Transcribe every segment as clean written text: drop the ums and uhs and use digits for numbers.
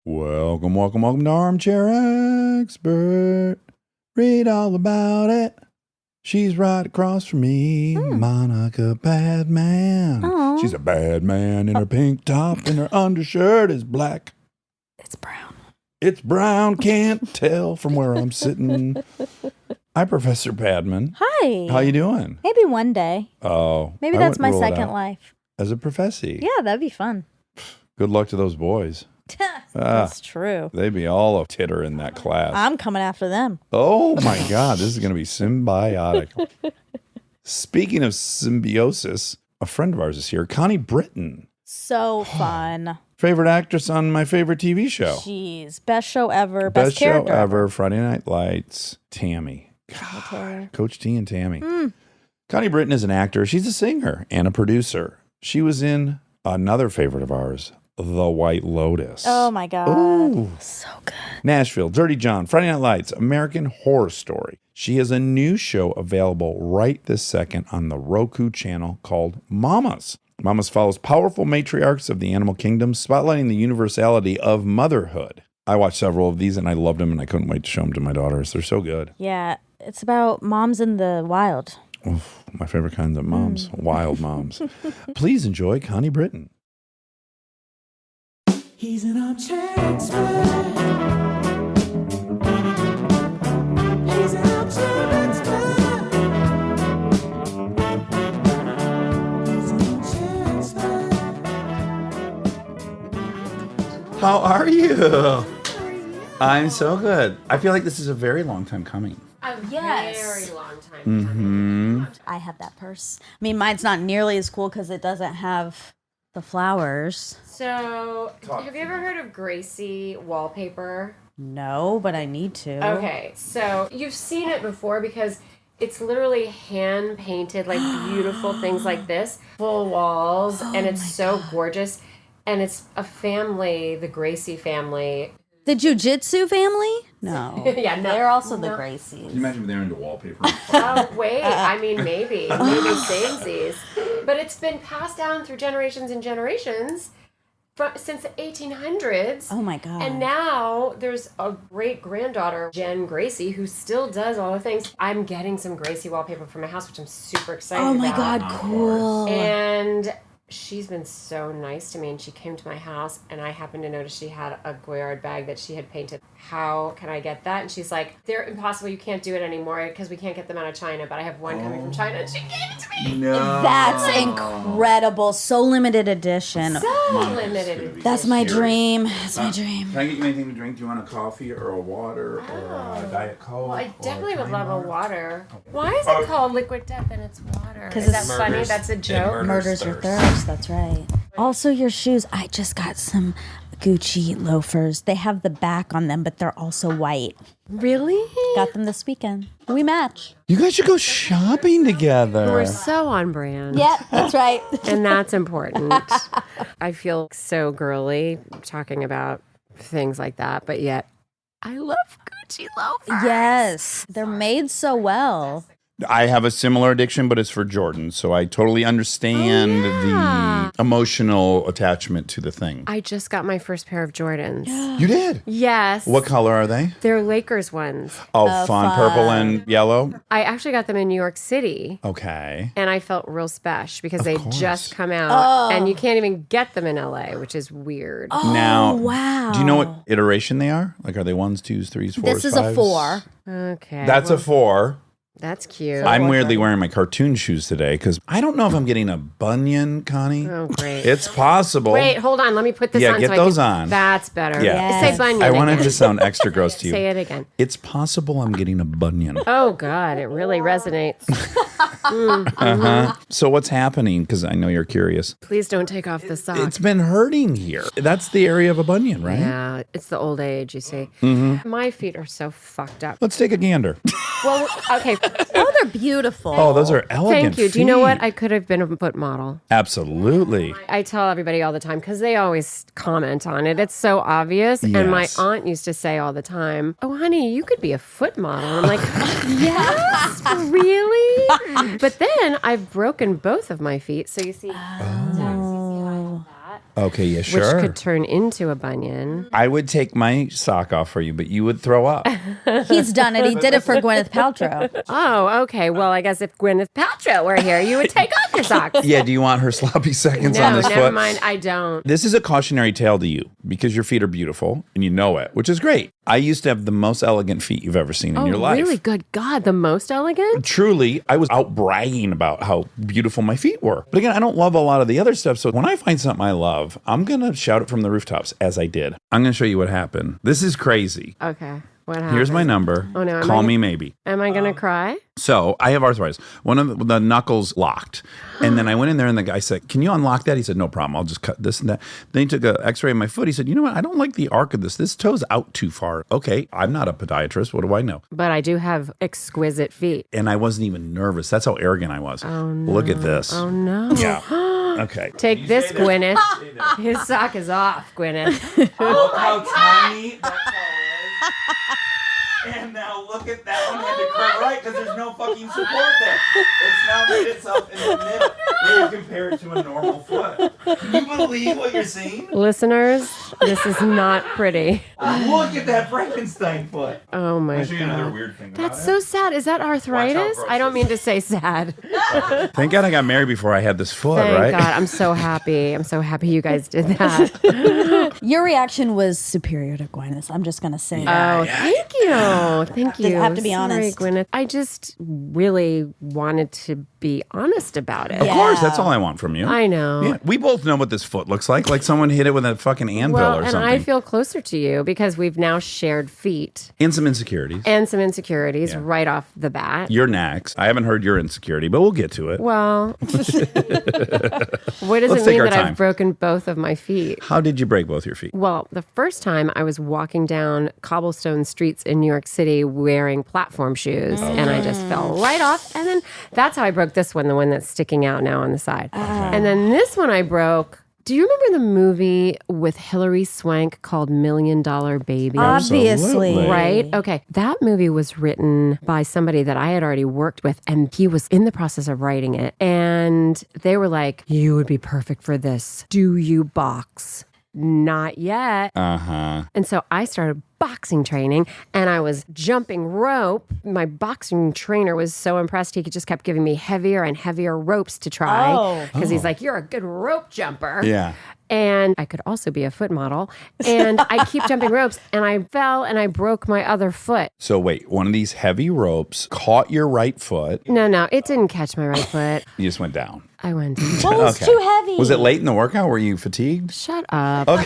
Welcome to Armchair Expert. Read all about it. She's right across from me, Monica Badman. Aww. She's a bad man in her pink top and her undershirt is black. It's brown. It's brown, can't tell from where I'm sitting. Hi, Professor Badman. Hi. How you doing? Maybe one day. Oh. Maybe that's my second life. As a professor. Yeah, that'd be fun. Good luck to those boys. That's true. They'd be all a titter in that class. I'm coming after them. Oh my God, this is going to be symbiotic. Speaking of symbiosis, a friend of ours is here, Connie Britton. So fun. Favorite actress on my favorite TV show. Jeez, best show ever, Best show character ever, Friday Night Lights, Tammy. God, Coach T and Tammy. Connie Britton is an actor. She's a singer and a producer. She was in another favorite of ours, The White Lotus. Oh my God. Ooh. So good. Nashville, Dirty John, Friday Night Lights, American Horror Story. She has a new show available right this second on the Roku channel called Mamas. Mamas follows powerful matriarchs of the animal kingdom, spotlighting the universality of motherhood. I watched several of these and I loved them and I couldn't wait to show them to my daughters. They're so good. Yeah, it's about moms in the wild. Oof, my favorite kinds of moms, wild moms. Please enjoy Connie Britton. He's an armchair expert. He's an armchair expert. He's an armchair expert. How are you? I'm so good. I feel like this is a very long time coming. Yes. Very long time. I have that purse. I mean, mine's not nearly as cool because it doesn't have the flowers. So, have you ever heard of Gracie wallpaper? No, but I need to. Okay, so you've seen it before because it's literally hand painted, like beautiful things like this, full walls, and it's so gorgeous. And it's a family, the Gracie family. The jujitsu family? No. Yeah, no. They're also the Gracies. Can you imagine if they're into wallpaper? Oh, wait. I mean, maybe samesies. But it's been passed down through generations and generations since the 1800s. Oh, my God. And now there's a great-granddaughter, Jen Gracie, who still does all the things. I'm getting some Gracie wallpaper for my house, which I'm super excited about. Oh, my God, cool. And she's been so nice to me, and she came to my house, and I happened to notice she had a Goyard bag that she had painted. How can I get that? And she's like, they're impossible. You can't do it anymore because we can't get them out of China, but I have one coming from China, and she gave it to me. No. That's incredible. So limited edition. So limited edition. That's my dream. That's my dream. Can I get you anything to drink? Do you want a coffee or a water or a Diet Coke? Well, I definitely would love a water. water. Why is it called liquid death and it's water? 'Cause Is that it's funny? murders- That's a it joke? Murders your thirst. That's right. Also, your shoes. I just got some Gucci loafers. They have the back on them, but they're also white. Really? Got them this weekend. We match. You guys should go shopping together. We're so on brand. Yeah, that's right. And that's important. I feel so girly talking about things like that, but yet I love Gucci loafers. Yes, they're made so well. I have a similar addiction, but it's for Jordan, so I totally understand the emotional attachment to the thing. I just got my first pair of Jordans. You did? Yes. What color are they? They're Lakers ones. Oh, fun. Purple and yellow? I actually got them in New York City. Okay. And I felt real special because they course. just come out. And you can't even get them in LA, which is weird. Now, wow. do you know what iteration they are? Like, are they 1s, 2s, 3s, 4s, This is a 5s? 4. Okay. That's a 4. That's cute. I'm weirdly wearing my cartoon shoes today because I don't know if I'm getting a bunion, Connie. Oh, great. It's possible. Wait, hold on. Let me put this Yeah, on. get so those I can, on. That's better. Yeah. Say bunion I wanted again. to sound extra gross to you. Say it again. It's possible I'm getting a bunion. Oh, God. It really resonates. So what's happening? Because I know you're curious. Please don't take off the sock. It's been hurting here. That's the area of a bunion, right? Yeah, it's the old age, you see. My feet are so fucked up. Let's take a gander. Well, okay. Oh, they're beautiful. Oh, those are elegant Thank you. Do you know what? feet. I could have been a foot model. Absolutely. I tell everybody all the time because they always comment on it. It's so obvious. And my Yes. aunt used to say all the time, "Oh, honey, you could be a foot model." And I'm like, yes, really? But then I've broken both of my feet. So you see, Dax, you see how I have that? Okay, yeah, which sure. could turn into a bunion. I would take my sock off for you, but you would throw up. He's done it. He did it for Gwyneth Paltrow. Oh, okay. Well, I guess if Gwyneth Paltrow were here, you would take off your socks. Yeah, do you want her sloppy seconds on No, this never foot? mind. I don't. This is a cautionary tale to you because your feet are beautiful and you know it, which is great. I used to have the most elegant feet you've ever seen in your life. Really? Good God. The most elegant? Truly, I was out bragging about how beautiful my feet were. But again, I don't love a lot of the other stuff. So when I find something I love, I'm going to shout it from the rooftops, as I did. I'm going to show you what happened. This is crazy. Okay. What happened? Here's my number. Oh, no. Call me maybe. Am I going to cry? So I have arthritis. One of the knuckles locked. And then I went in there and the guy said, can you unlock that? He said, no problem. I'll just cut this and that. Then he took an x-ray of my foot. He said, you know what? I don't like the arc of this. This toe's out too far. Okay, I'm not a podiatrist. What do I know? But I do have exquisite feet. And I wasn't even nervous. That's how arrogant I was. Oh, no. Look at this. Oh, no. Yeah. Okay. Take this, Gwyneth. His sock is off, Gwyneth. Look how tiny that toe is. And now look at that one had to curve right because there's no fucking support there. It's now made itself in the middle. When you compare it to a normal foot. Can you believe what you're seeing? Listeners, this is not pretty. Look at that Frankenstein foot. Oh, my I'll show you another God. weird thing That's about so sad. Is that arthritis? gross I don't it mean to say sad. it. Thank God I got married before I had this foot, Thank right? God. I'm so happy. I'm so happy you guys did that. Your reaction was superior to Gwyneth's. I'm just going to say Oh, thank you. Thank you. have to be Sorry, honest. Gwyneth. I just really wanted to be honest about it. Of course, that's all I want from you. I know. Yeah, we both know what this foot looks like someone hit it with a fucking anvil Well, or and something. I feel closer to you because we've now shared feet and some insecurities. and some insecurities Yeah. right off the bat. You're next. I haven't heard your insecurity, but we'll get to it. Well, what does Let's it take mean our that time. I've broken both of my feet? How did you break both your feet? Well, the first time I was walking down cobblestone streets in New York City wearing platform shoes, and I just fell right off. And then that's how I broke this one, the one that's sticking out now on the side. And then this one I broke. Do you remember the movie with Hilary Swank called $1 Million Baby? Obviously. Right? Okay. That movie was written by somebody that I had already worked with, and he was in the process of writing it. And they were like, you would be perfect for this. Do you box? Not yet. Uh-huh. And so I started boxing training and I was jumping rope. My boxing trainer was so impressed. He just kept giving me heavier and heavier ropes to try because he's like, you're a good rope jumper. Yeah. And I could also be a foot model. And I keep jumping ropes and I fell and I broke my other foot. So wait, one of these heavy ropes caught your right foot. No, it didn't catch my right foot. You just went down. I went. Well, it's too heavy. Was it late in the workout? Were you fatigued? Shut up. Okay.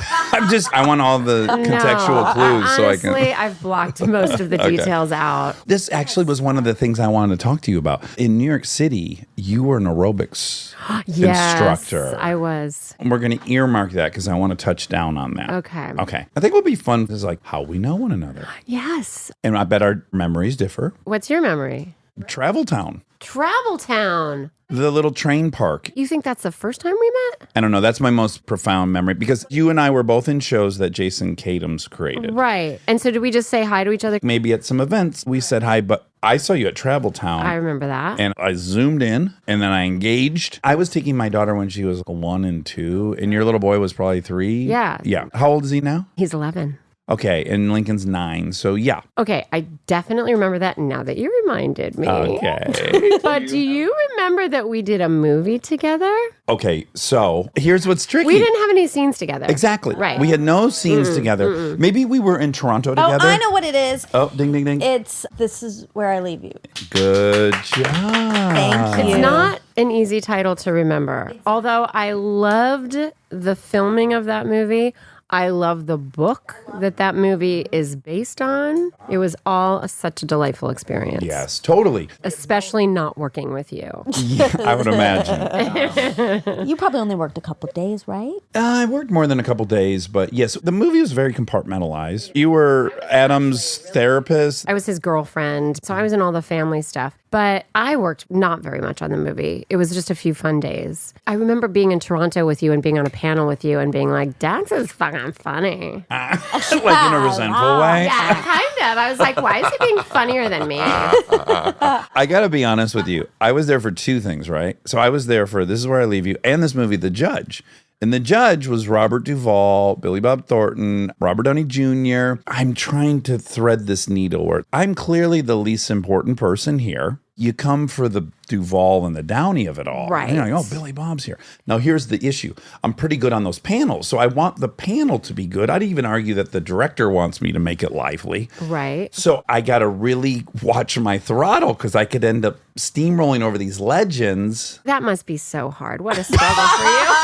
I want all the contextual clues so I can. Honestly, I've blocked most of the details out. This actually was one of the things I wanted to talk to you about. In New York City, you were an aerobics instructor. I was. And we're going to earmark that because I want to touch down on that. Okay. Okay. I think what would be fun is like how we know one another. Yes. And I bet our memories differ. What's your memory? Travel Town, Travel Town. the little train park. You think that's the first time we met? I don't know. That's my most profound memory because you and I were both in shows that Jason Katims created. Right. And so did we just say hi to each other? Maybe at some events we said hi, but I saw you at Travel Town. I remember that. And I zoomed in and then I engaged. I was taking my daughter when she was 1 and 2, and your little boy was probably 3. Yeah. Yeah. How old is he now? He's 11. Okay. And Lincoln's 9. So yeah. Okay, I definitely remember that now that you reminded me. Okay. But do you remember that we did a movie together? Okay. So here's what's tricky. We didn't have any scenes together. Exactly. Right. We had no scenes together. Maybe we were in Toronto Oh, together. I know what it is. Oh, ding, ding, ding. This is where I leave you. Good job. Thank you. It's not an easy title to remember. Although I loved the filming of that movie, I love the book that movie is based on. It was all such a delightful experience. Yes, totally. Especially not working with you. Yeah, I would imagine. You probably only worked a couple days, right? I worked more than a couple days, but yes, the movie was very compartmentalized. You were Adam's therapist. I was his girlfriend, so I was in all the family stuff. But I worked not very much on the movie. It was just a few fun days. I remember being in Toronto with you and being on a panel with you and being like, Dax is fucking funny. Like in a resentful way. Yeah, kind of. I was like, why is he being funnier than me? I got to be honest with you. I was there for two things, right? So I was there for This Is Where I Leave You and this movie, The Judge. And the judge was Robert Duvall, Billy Bob Thornton, Robert Downey Jr. I'm trying to thread this needle where I'm clearly the least important person here. You come for the Duvall and the Downey of it all. Right. You're like, oh, Billy Bob's here. Now, here's the issue. I'm pretty good on those panels, so I want the panel to be good. I'd even argue that the director wants me to make it lively. Right. So I got to really watch my throttle because I could end up steamrolling over these legends. That must be so hard. What a struggle for you.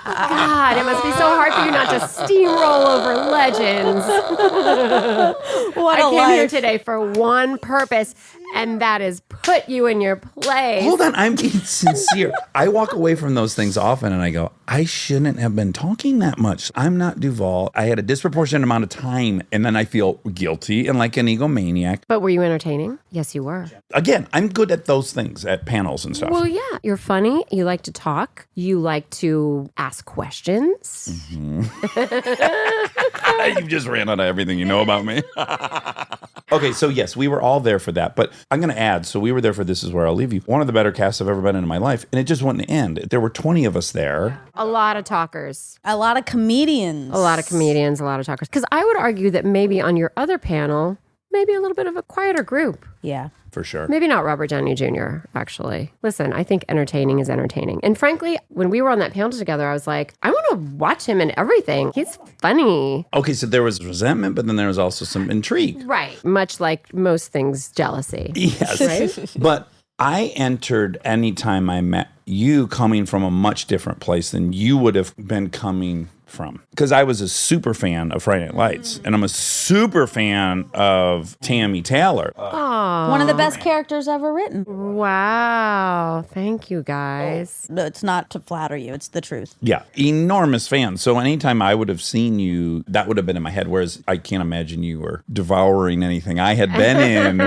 God, it must be so hard for you not to steamroll over legends. What I a came here life. today for one purpose, and that is put you in your place. Hold on, I'm being sincere. I walk away from those things often and I go, I shouldn't have been talking that much. I'm not Duvall. I had a disproportionate amount of time and then I feel guilty and like an egomaniac. But were you entertaining? Yes, you were. Again, I'm good at those things, at panels and stuff. Well, yeah. You're funny. You like to talk. You like to ask questions. You just ran out of everything you know about me. Okay, so yes, we were all there for that. But I'm going to add, so we were there for This Is Where I'll Leave You. One of the better casts I've ever been in my life. And it just wouldn't end. There were 20 of us there. A lot of talkers. A lot of comedians. A lot of comedians, a lot of talkers. Because I would argue that maybe on your other panel, maybe a little bit of a quieter group. Yeah. For sure. Maybe not Robert Downey Jr., actually. Listen, I think entertaining is entertaining. And frankly, when we were on that panel together, I was like, I want to watch him in everything. He's funny. Okay, so there was resentment, but then there was also some intrigue. Right. Much like most things, jealousy. Yes. Right? But I entered anytime I met you coming from a much different place than you would have been coming from. Because I was a super fan of Friday Night Lights, and I'm a super fan of Tammy Taylor. One of the best characters ever written. Wow. Thank you, guys. No, it's not to flatter you. It's the truth. Yeah, enormous fan. So anytime I would have seen you, that would have been in my head, whereas I can't imagine you were devouring anything I had been in.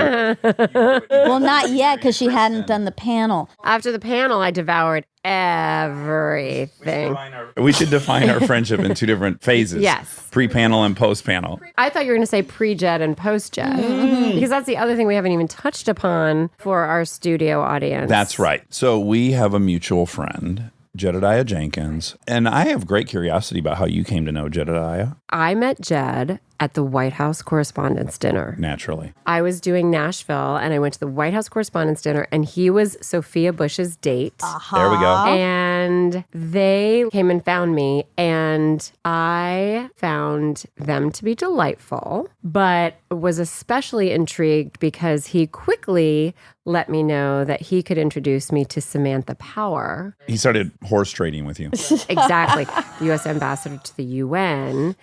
Well, not yet because she hadn't done the panel. After the panel, I devoured everything. We should define our friendship in two different phases. Yes. Pre-panel and post-panel. I thought you were going to say pre-Jed and post-Jed. Because that's the other thing we haven't even touched upon for our studio audience. That's right. So we have a mutual friend, Jedediah Jenkins, and I have great curiosity about how you came to know Jedediah. I met Jed at the White House Correspondents' Dinner. Naturally. I was doing Nashville, and I went to the White House Correspondents' Dinner, and he was Sophia Bush's date. There we go. And they came and found me, and I found them to be delightful, but was especially intrigued because he quickly let me know that he could introduce me to Samantha Power. He started horse trading with you. Exactly. The U.S. ambassador to the UN.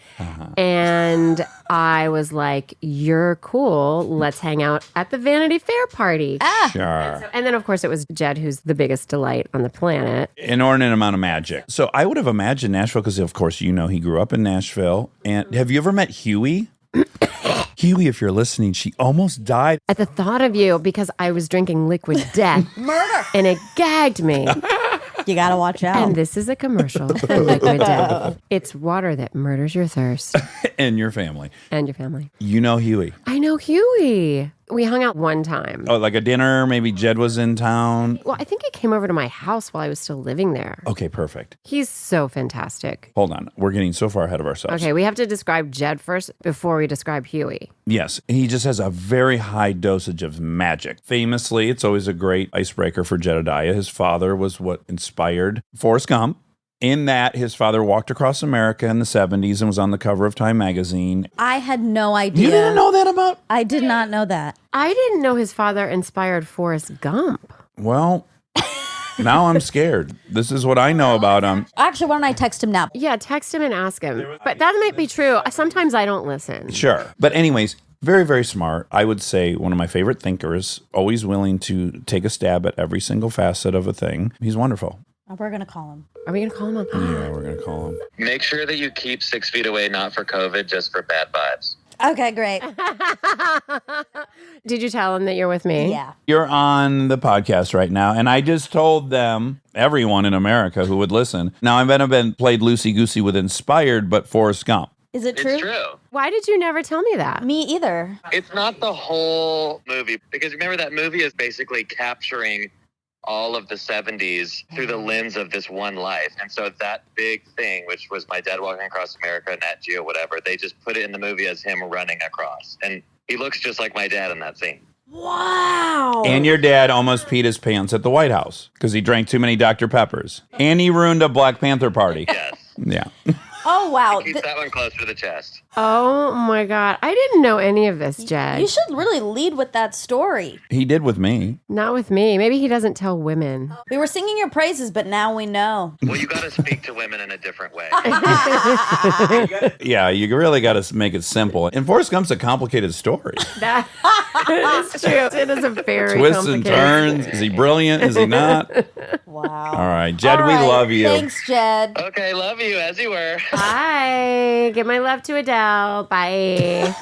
And I was like, you're cool. Let's hang out at the Vanity Fair party. Sure. And then, of course, it was Jed, who's the biggest delight on the planet. Inordinate amount of magic. So I would have imagined Nashville, because of course, you know, he grew up in Nashville. And have you ever met Huey? Huey, if you're listening, she almost died. At the thought of you, because I was drinking liquid death. Murder! And it gagged me. You got to watch out. And this is a commercial for liquid death. It's water that murders your thirst. And your family. And your family. You know Huey. I know Huey. We hung out one time. Oh, like a dinner? Maybe Jed was in town? Well, I think he came over to my house while I was still living there. Okay, perfect. He's so fantastic. Hold on. We're getting so far ahead of ourselves. Okay, we have to describe Jed first before we describe Huey. Yes, he just has a very high dosage of magic. Famously, it's always a great icebreaker for Jedediah. His father was what inspired Forrest Gump. In that, his father walked across America in the 70s and was on the cover of Time magazine. I had no idea. You didn't know that about? I did not know that. I didn't know his father inspired Forrest Gump. Well, now I'm scared. This is what I know about him. Actually, why don't I text him now? Yeah, text him and ask him. But that might be true. Sometimes I don't listen. Sure. But anyways, very, very smart. I would say one of my favorite thinkers, always willing to take a stab at every single facet of a thing. He's wonderful. We're going to call him. Are we going to call him up? Yeah, we're going to call him. Make sure that you keep 6 feet away, not for COVID, just for bad vibes. Okay, great. Did you tell him that you're with me? Yeah. You're on the podcast right now, and I just told them, everyone in America who would listen. Now, I've been played loosey-goosey with Inspired, but Forrest Gump. Is it true? It's true. Why did you never tell me that? Me either. It's not the whole movie, because remember that movie is basically capturing all of the 70s through the lens of this one life. And so that big thing, which was my dad walking across America, Nat Geo, whatever, they just put it in the movie as him running across. And he looks just like my dad in that scene. Wow. And your dad almost peed his pants at the White House because he drank too many Dr. Peppers. And he ruined a Black Panther party. Yes. Yeah. Oh, wow. Keep that one close to the chest. Oh my God. I didn't know any of this, Jed. You should really lead with that story. He did with me. Not with me. Maybe he doesn't tell women. We were singing your praises, but now we know. Well, you got to speak to women in a different way. Yeah, you really got to make it simple. And Forrest Gump's a complicated story. That is true. It is a very Twists and turns. Is he brilliant? Is he not? Wow. All right, Jed, All we right. love you. Thanks, Jed. Okay, love you as you were. Bye. Give my love to Adele. Bye.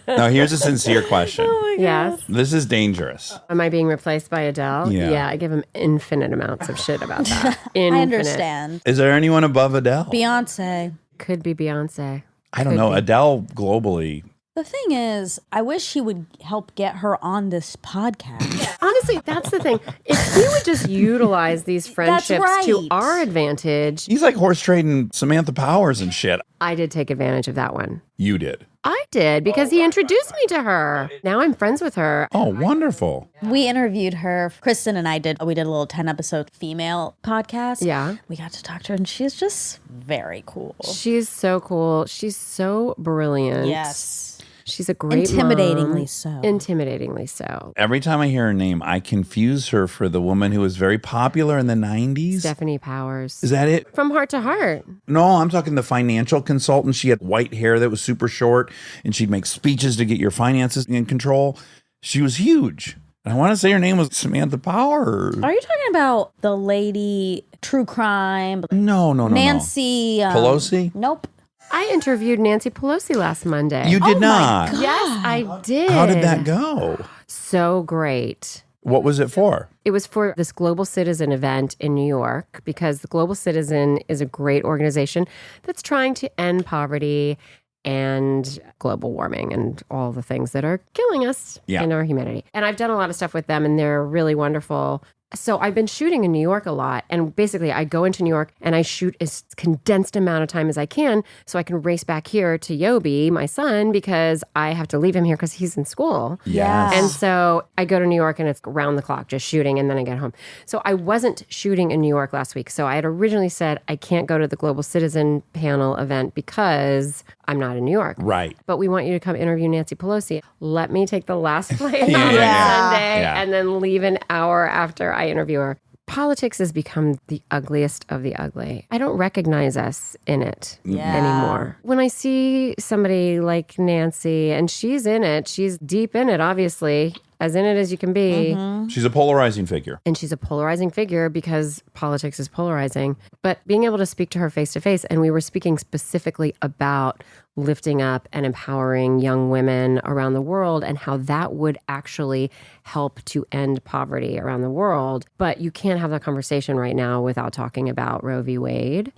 Now, here's a sincere question. Yes. This is dangerous. Am I being replaced by Adele? Yeah. I give him infinite amounts of shit about that. I Infinite. understand. Is there anyone above Adele? Beyonce. Could be Beyonce. I don't Could know. be. Adele globally. The thing is, I wish he would help get her on this podcast. Honestly, that's the thing. If he would just utilize these friendships to right. our advantage, He's like horse trading Samantha Powers and shit. I did take advantage of that one. You did. I did because he introduced me to her. Now I'm friends with her. Oh, wonderful. We interviewed her. Kristen and I did a little 10-episode female podcast. Yeah. We got to talk to her, and she's just very cool. She's so cool. She's so brilliant. Yes. She's a great Intimidatingly mom. so. Intimidatingly so. Every time I hear her name, I confuse her for the woman who was very popular in the 90s. Stephanie Powers. Is that it? From Heart to Heart. No, I'm talking the financial consultant. She had white hair that was super short, and she'd make speeches to get your finances in control. She was huge. And I want to say her name was Samantha Powers. Are you talking about the lady, true crime? No. Nancy. Pelosi? Nope. I interviewed Nancy Pelosi last Monday. You did not. Yes, I did. How did that go? So great. What was it for? It was for this Global Citizen event in New York because the Global Citizen is a great organization that's trying to end poverty and global warming and all the things that are killing us in our humanity. And I've done a lot of stuff with them, and they're really wonderful. So I've been shooting in New York a lot. And basically, I go into New York and I shoot as condensed amount of time as I can so I can race back here to Yobi, my son, because I have to leave him here because he's in school. Yes. And so I go to New York and it's round the clock just shooting, and then I get home. So I wasn't shooting in New York last week. So I had originally said I can't go to the Global Citizen panel event because I'm not in New York. Right. But we want you to come interview Nancy Pelosi. Let me take the last flight home Yeah. on Sunday Yeah. and then leave an hour after I interview her. Politics has become the ugliest of the ugly. I don't recognize us in it anymore. When I see somebody like Nancy, and she's in it, she's deep in it, obviously, as in it as you can be. She's a polarizing figure. And she's a polarizing figure because politics is polarizing. But being able to speak to her face to face, and we were speaking specifically about lifting up and empowering young women around the world and how that would actually help to end poverty around the world. But you can't have that conversation right now without talking about Roe v. Wade,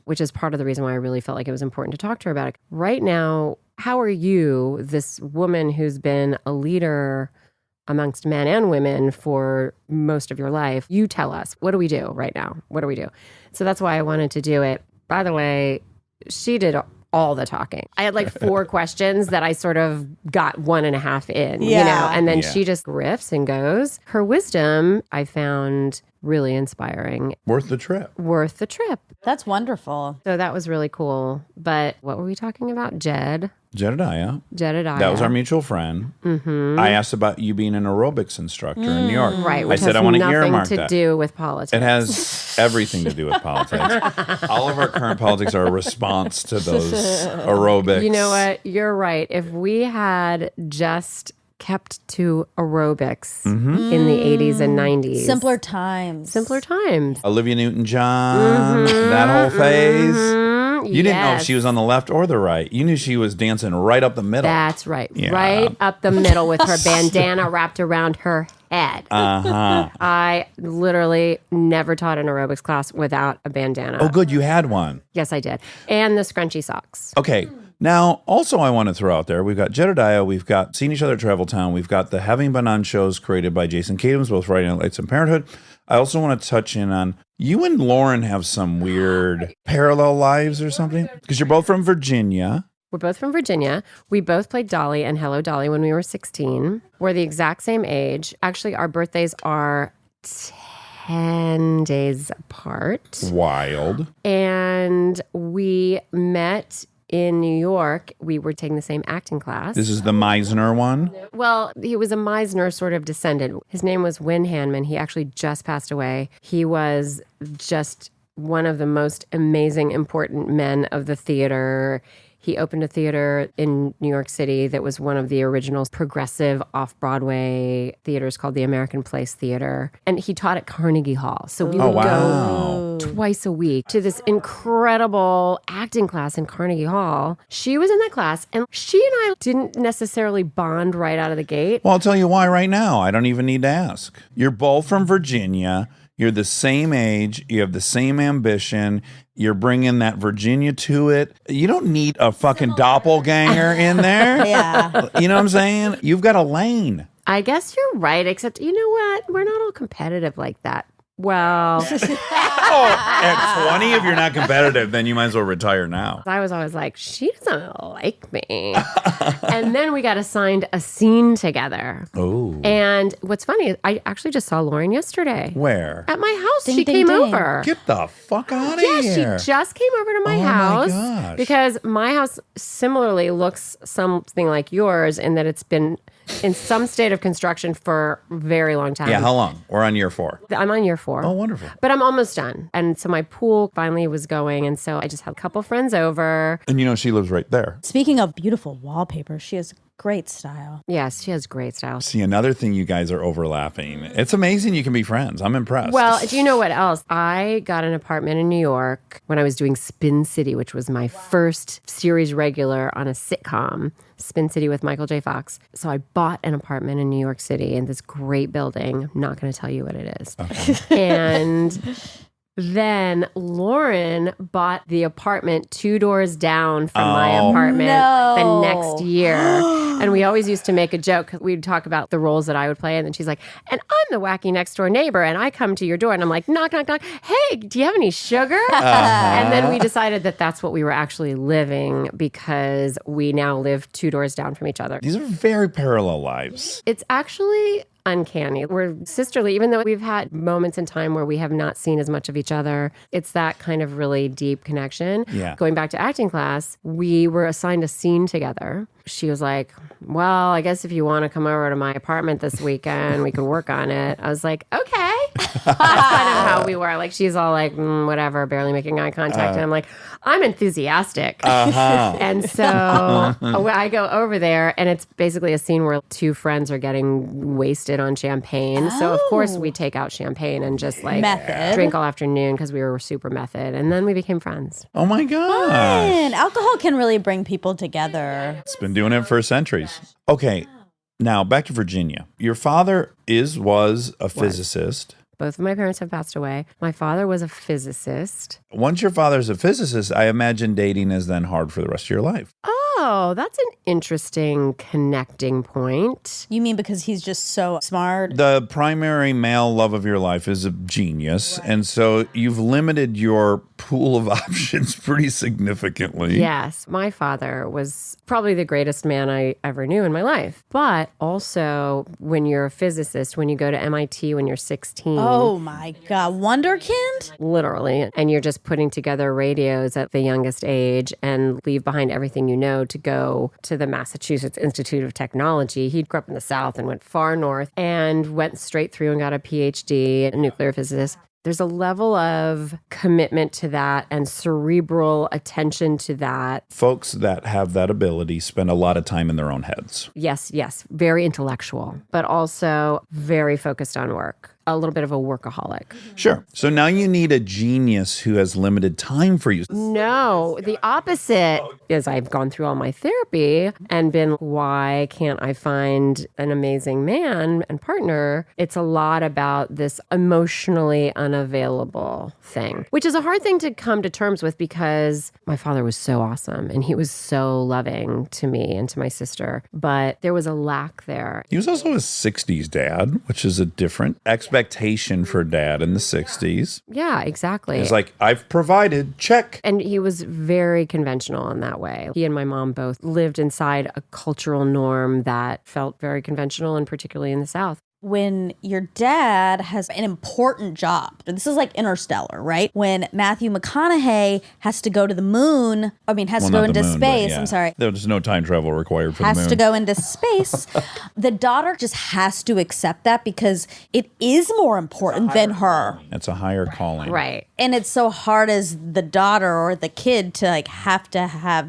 which is part of the reason why I really felt like it was important to talk to her about it. Right now, how are you, this woman who's been a leader amongst men and women for most of your life, you tell us, what do we do right now? What do we do? So that's why I wanted to do it. By the way, she did all the talking. I had like 4 questions that I sort of got 1.5 in, you know, and then she just riffs and goes. Her wisdom, I found really inspiring. Worth the trip. Worth the trip. That's wonderful. So that was really cool. But what were we talking about? Jedediah. Jedediah. That was our mutual friend. I asked about you being an aerobics instructor in New York. Right. I Which said has I want to nothing earmark to that. do with politics. It has everything to do with politics. All of our current politics are a response to those aerobics. You know what? You're right. If we had just kept to aerobics in the 80s and 90s. Simpler times. Simpler times. Olivia Newton-John, that whole phase. You didn't know if Yes. she was on the left or the right. You knew she was dancing right up the middle. That's right. Yeah. Right up the middle with her bandana wrapped around her head. I literally never taught an aerobics class without a bandana. Oh, good. You had one. Yes, I did. And the scrunchy socks. Okay. Now, also, I want to throw out there, we've got Jedediah, we've got Seen Each Other at Travel Town, we've got the Having Been On shows created by Jason Katims, both Friday Night Lights and Parenthood. I also want to touch in on, you and Lauren have some weird parallel lives or something, because you're both from Virginia. We're both from Virginia. We both played Dolly and Hello Dolly when we were 16. We're the exact same age. Actually, our birthdays are 10 days apart. Wild. And we met in New York. We were taking the same acting class. This is the Meisner one. Well, he was a Meisner sort of descendant. His name was Win Hanman. He actually just passed away. He was just one of the most amazing, important men of the theater. He opened a theater in New York City that was one of the original progressive off-Broadway theaters called the American Place Theater. And he taught at Carnegie Hall. So we would go twice a week to this incredible acting class in Carnegie Hall. She was in that class, and she and I didn't necessarily bond right out of the gate. Well, I'll tell you why right now. I don't even need to ask. You're both from Virginia. You're the same age. You have the same ambition. You're bringing that Virginia to it. You don't need a fucking doppelganger in there. Yeah. You know what I'm saying? You've got a lane. I guess you're right, except you know what? We're not all competitive like that. Well, At 20, if you're not competitive, then you might as well retire now. I was always like, she doesn't like me. And then we got assigned a scene together. Oh. And what's funny is I actually just saw Lauren yesterday. Where? At my house. Ding, She ding, came ding. over. Get the fuck out of Yeah, here. she just came over to my Oh my house gosh. because my house similarly looks something like yours in that it's been in some state of construction for a very long time. Yeah, how long? We're on year 4. I'm on year 4. Oh, wonderful. But I'm almost done. And so my pool finally was going. And so I just had a couple friends over. And you know, she lives right there. Speaking of beautiful wallpaper, she has great style. Yes, she has great style. See, another thing you guys are overlapping. It's amazing you can be friends. I'm impressed. Well, do you know what else? I got an apartment in New York when I was doing Spin City, which was my first series regular on a sitcom, Spin City with Michael J. Fox. So I bought an apartment in New York City in this great building. I'm not going to tell you what it is. And then Lauren bought the apartment 2 doors down from my apartment the next year. And we always used to make a joke because we'd talk about the roles that I would play. And then she's like, and I'm the wacky next door neighbor. And I come to your door and I'm like, knock, knock, knock. Hey, do you have any sugar? And then we decided that that's what we were actually living because we now live 2 doors down from each other. these are very parallel lives. It's actually uncanny. We're sisterly, even though we've had moments in time where we have not seen as much of each other. It's that kind of really deep connection. Yeah. Going back to acting class, we were assigned a scene together. She was like, well, I guess if you want to come over to my apartment this weekend, we can work on it. I was like, okay. That's kind of how we were. Like, she's all like, whatever, barely making eye contact. And I'm like, I'm enthusiastic. And so I go over there, and it's basically a scene where 2 friends are getting wasted on champagne. So, of course, we take out champagne and just like Method. drink all afternoon because we were super method. And then we became friends. Oh my gosh. And alcohol can really bring people together. It's been doing it for centuries. Okay, now back to Virginia. Your father was a physicist. Both of my parents have passed away. My father was a physicist. Once your father's a physicist, I imagine dating is then hard for the rest of your life. Oh, that's an interesting connecting point. You mean because he's just so smart? The primary male love of your life is a genius. And so you've limited your pool of options pretty significantly. Yes, my father was probably the greatest man I ever knew in my life. But also, when you're a physicist, when you go to MIT when you're 16, Oh my God. Wonderkind? literally, and you're just putting together radios at the youngest age and leave behind everything you know to go to the Massachusetts Institute of Technology. He grew up in the South and went far north and went straight through and got a PhD, a nuclear physicist. There's a level of commitment to that and cerebral attention to that. Folks that have that ability spend a lot of time in their own heads. Yes, very intellectual, but also very focused on work. a little bit of a workaholic. Sure. So now you need a genius who has limited time for you. No, the opposite is I've gone through all my therapy and been, why can't I find an amazing man and partner? It's a lot about this emotionally unavailable thing, which is a hard thing to come to terms with because my father was so awesome and he was so loving to me and to my sister, but there was a lack there. He was also a 60s dad, which is a different expectation for dad in the 60s. Yeah, exactly. It's like, I've provided, check. And he was very conventional in that way. He and my mom both lived inside a cultural norm that felt very conventional, and particularly in the South. When your dad has an important job, this is like Interstellar, right? When Matthew McConaughey has to go to the moon, has to go into space. I'm sorry. There's no time travel required for the moon. Has to go into space. The daughter just has to accept that because it is more important than her. It's a higher calling. Right. And it's so hard as the daughter or the kid to have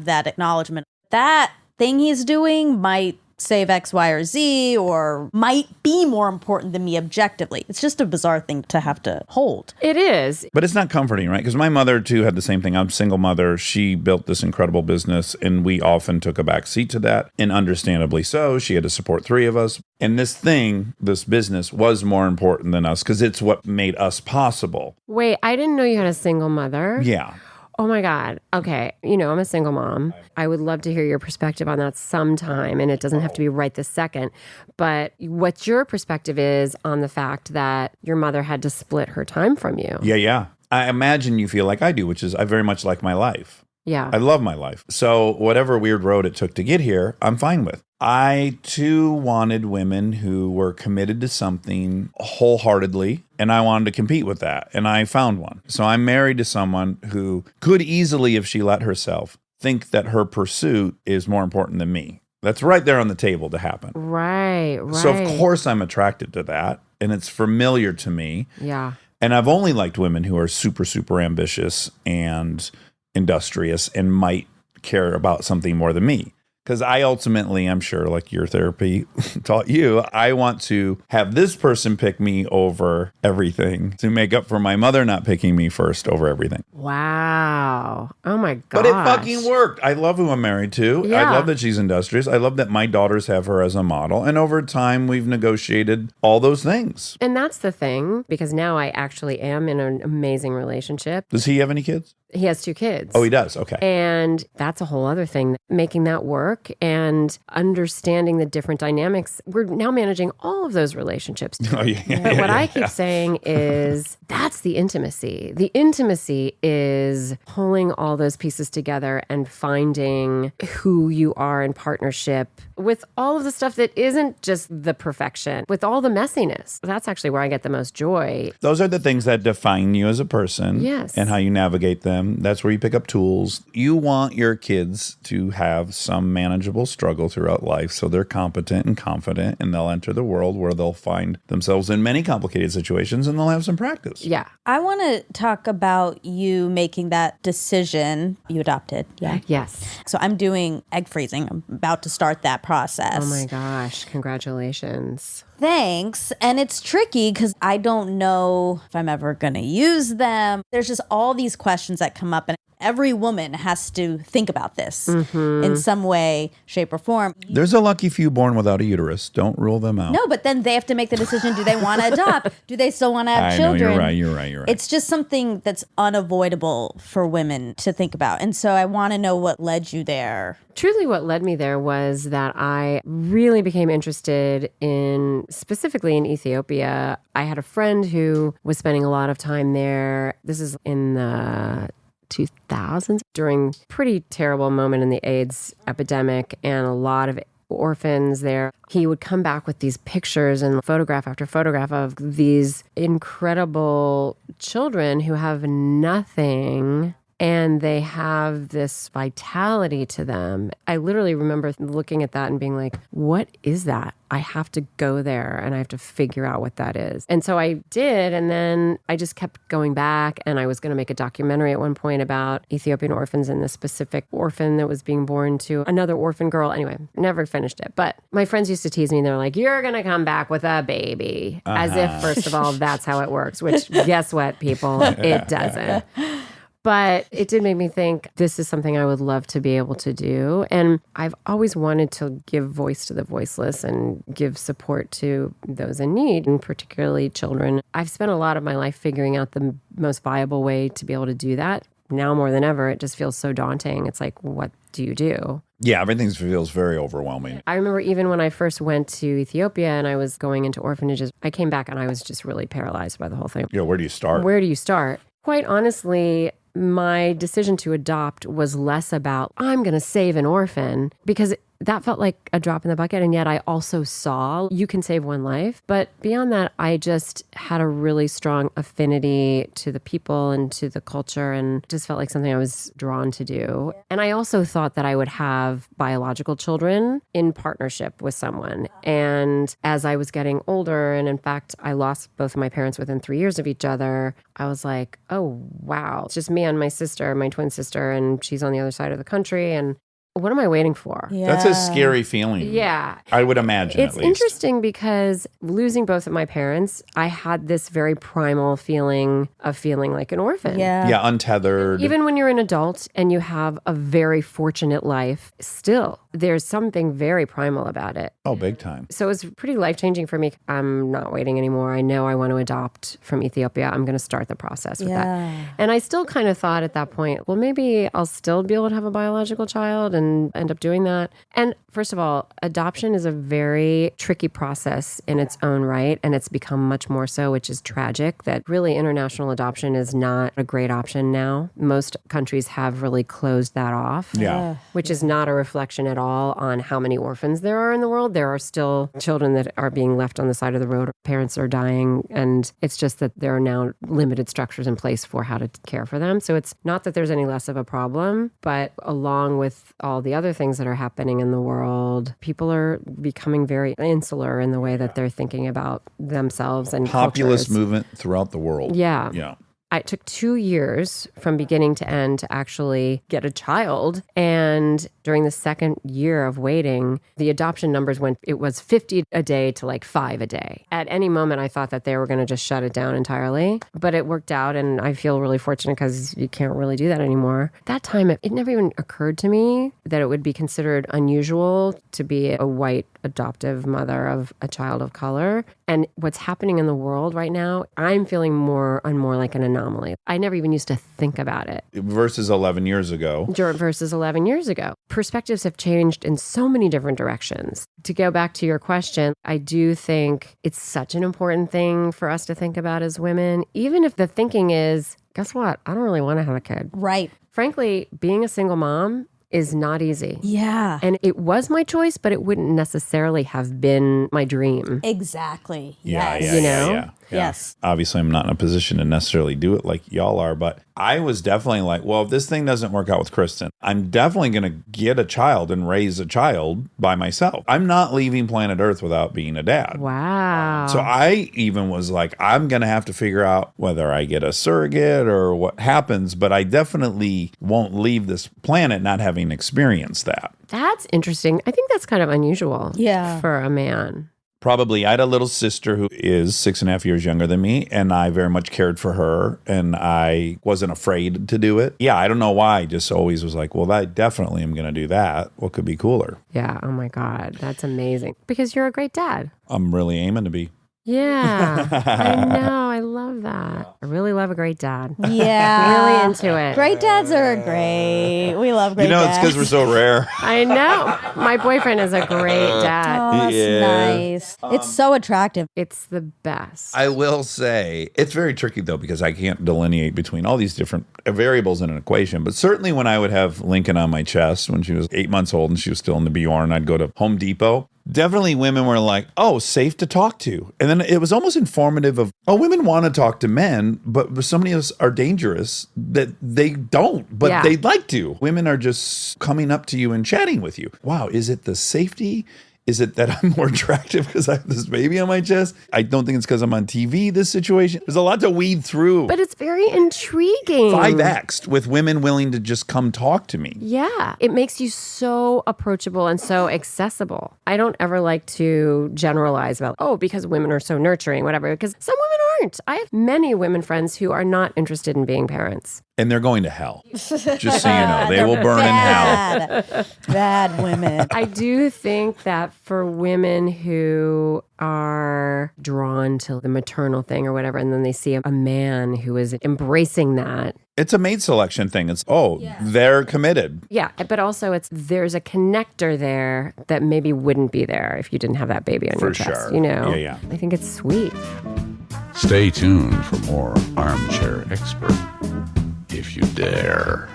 that acknowledgement. That thing he's doing might save X, Y, or Z, or might be more important than me objectively. It's just a bizarre thing to have to hold. It is. But it's not comforting, right? Because my mother, too, had the same thing. I'm a single mother. She built this incredible business, and we often took a back seat to that, and understandably so. She had to support 3 of us. And this business was more important than us because it's what made us possible. Wait, I didn't know you had a single mother. Yeah. Oh my God. Okay. I'm a single mom. I would love to hear your perspective on that sometime, and it doesn't have to be right this second. But what your perspective is on the fact that your mother had to split her time from you. Yeah. I imagine you feel like I do, which is I very much like my life. Yeah. I love my life. So whatever weird road it took to get here, I'm fine with. I, too, wanted women who were committed to something wholeheartedly, and I wanted to compete with that, and I found one. So I'm married to someone who could easily, if she let herself, think that her pursuit is more important than me. That's right there on the table to happen. Right. So, of course, I'm attracted to that, and it's familiar to me. Yeah. And I've only liked women who are super, super ambitious and industrious and might care about something more than me. Because I ultimately, I'm sure, like your therapy taught you, I want to have this person pick me over everything to make up for my mother not picking me first over everything. Wow. Oh my God. But it fucking worked. I love who I'm married to. Yeah. I love that she's industrious. I love that my daughters have her as a model. And over time, we've negotiated all those things. And that's the thing, because now I actually am in an amazing relationship. Does he have any kids? He has 2 kids. Oh, he does. Okay. And that's a whole other thing, making that work and understanding the different dynamics. We're now managing all of those relationships. Oh, yeah. But what I keep saying is that's the intimacy. The intimacy is pulling all those pieces together and finding who you are in partnership with all of the stuff that isn't just the perfection, with all the messiness. That's actually where I get the most joy. Those are the things that define you as a person. Yes. And how you navigate them. That's where you pick up tools. You want your kids to have some manageable struggle throughout life so they're competent and confident, and they'll enter the world where they'll find themselves in many complicated situations and they'll have some practice. Yeah. I want to talk about you making that decision. You adopted, yeah? Yes. So I'm doing egg freezing. I'm about to start that process. Oh my gosh. Congratulations. Thanks. And it's tricky because I don't know if I'm ever going to use them. There's just all these questions that come up, and every woman has to think about this in some way, shape, or form. There's a lucky few born without a uterus. Don't rule them out. No, but then they have to make the decision. Do they want to adopt? Do they still want to have I children? know, you're right. It's just something that's unavoidable for women to think about. And so I want to know what led you there. Truly what led me there was that I really became interested in, specifically in Ethiopia. I had a friend who was spending a lot of time there. This is in the 2000s, during pretty terrible moment in the AIDS epidemic, and a lot of orphans there. He would come back with these pictures and photograph after photograph of these incredible children who have nothing. and they have this vitality to them. I literally remember looking at that and being like, what is that? I have to go there and I have to figure out what that is. And so I did. And then I just kept going back, and I was going to make a documentary at one point about Ethiopian orphans and the specific orphan that was being born to another orphan girl. Anyway, never finished it. But my friends used to tease me. They're like, you're going to come back with a baby. As if, first of all, that's how it works, which guess what, people? It doesn't. But it did make me think this is something I would love to be able to do. And I've always wanted to give voice to the voiceless and give support to those in need, and particularly children. I've spent a lot of my life figuring out the most viable way to be able to do that. Now more than ever, it just feels so daunting. It's like, what do you do? Yeah, everything feels very overwhelming. I remember even when I first went to Ethiopia and I was going into orphanages, I came back and I was just really paralyzed by the whole thing. Yeah, where do you start? Where do you start? Quite honestly, my decision to adopt was less about, I'm going to save an orphan, because that felt like a drop in the bucket. And yet I also saw you can save one life. But beyond that, I just had a really strong affinity to the people and to the culture, and just felt like something I was drawn to do. And I also thought that I would have biological children in partnership with someone. And as I was getting older, and in fact, I lost both of my parents within 3 years of each other, I was like, oh, wow. It's just me and my sister, my twin sister, and she's on the other side of the country. And what am I waiting for? Yeah. That's a scary feeling. Yeah. I would imagine, It's at least. interesting because losing both of my parents, I had this very primal feeling of feeling like an orphan. Yeah. Yeah, untethered. Even when you're an adult and you have a very fortunate life, still, there's something very primal about it. Oh, big time. So it was pretty life-changing for me. I'm not waiting anymore. I know I want to adopt from Ethiopia. I'm going to start the process with that. And I still kind of thought at that point, well, maybe I'll still be able to have a biological child and end up doing that. And first of all, adoption is a very tricky process in its own right. And it's become much more so, which is tragic, that really international adoption is not a great option now. Most countries have really closed that off. Yeah. Which is not a reflection at all on how many orphans there are in the world. There are still children that are being left on the side of the road. Parents are dying. And it's just that there are now limited structures in place for how to care for them. So it's not that there's any less of a problem, but along with all the other things that are happening in the world, people are becoming very insular in the way that they're thinking about themselves and Populist cultures. movement throughout the world. Yeah. Yeah. It took 2 years from beginning to end to actually get a child. And during the second year of waiting, the adoption numbers it was 50 a day to like 5 a day. At any moment, I thought that they were going to just shut it down entirely. But it worked out, and I feel really fortunate because you can't really do that anymore. That time, it never even occurred to me that it would be considered unusual to be a white adoptive mother of a child of color. And what's happening in the world right now, I'm feeling more and more like an anomaly. I never even used to think about it. Versus 11 years ago. Versus 11 years ago. Perspectives have changed in so many different directions. To go back to your question, I do think it's such an important thing for us to think about as women, even if the thinking is, guess what? I don't really want to have a kid. Right. Frankly, being a single mom is not easy. Yeah. And it was my choice, but it wouldn't necessarily have been my dream. Exactly. Yeah, Yes. yeah, You yeah, know? yeah. Yes. Obviously, I'm not in a position to necessarily do it like y'all are, but I was definitely like, well, if this thing doesn't work out with Kristen, I'm definitely going to get a child and raise a child by myself. I'm not leaving planet Earth without being a dad. Wow. So I even was like, I'm going to have to figure out whether I get a surrogate or what happens, but I definitely won't leave this planet not having experienced that. That's interesting. I think that's kind of unusual Yeah. for a man. Probably. I had a little sister who is 6.5 years younger than me, and I very much cared for her, and I wasn't afraid to do it. Yeah, I don't know why. I just always was like, well, I definitely am going to do that. What could be cooler? Yeah. Oh my God. That's amazing. Because you're a great dad. I'm really aiming to be. Yeah. I know. I love that. I really love a great dad. Yeah. Really into it. Great dads are great. We love great You know, dads. it's because we're so rare. I know. My boyfriend is a great dad. Oh, that's Yeah. nice. It's so attractive. It's the best. I will say it's very tricky, though, because I can't delineate between all these different variables in an equation. But certainly when I would have Lincoln on my chest when she was 8 months old and she was still in the Bjorn, I'd go to Home Depot. definitely women were like, oh, safe to talk to. And then it was almost informative of, oh, women want to talk to men, but so many of us are dangerous that they don't, but Yeah. they'd like to. Women are just coming up to you and chatting with you. Wow, is it the safety? Is it that I'm more attractive because I have this baby on my chest? I don't think it's because I'm on TV, this situation. There's a lot to weed through. But it's very intriguing. 5X'd with women willing to just come talk to me. Yeah, it makes you so approachable and so accessible. I don't ever like to generalize about, oh, because women are so nurturing, whatever, because some women aren't. I have many women friends who are not interested in being parents. And they're going to hell. Just so you know, they will burn in hell. Bad women. I do think that for women who are drawn to the maternal thing or whatever, and then they see a man who is embracing that. It's a mate selection thing. It's, they're committed. Yeah, but also there's a connector there that maybe wouldn't be there if you didn't have that baby on your chest, sure. you know? Yeah. I think it's sweet. Stay tuned for more Armchair Expert, if you dare.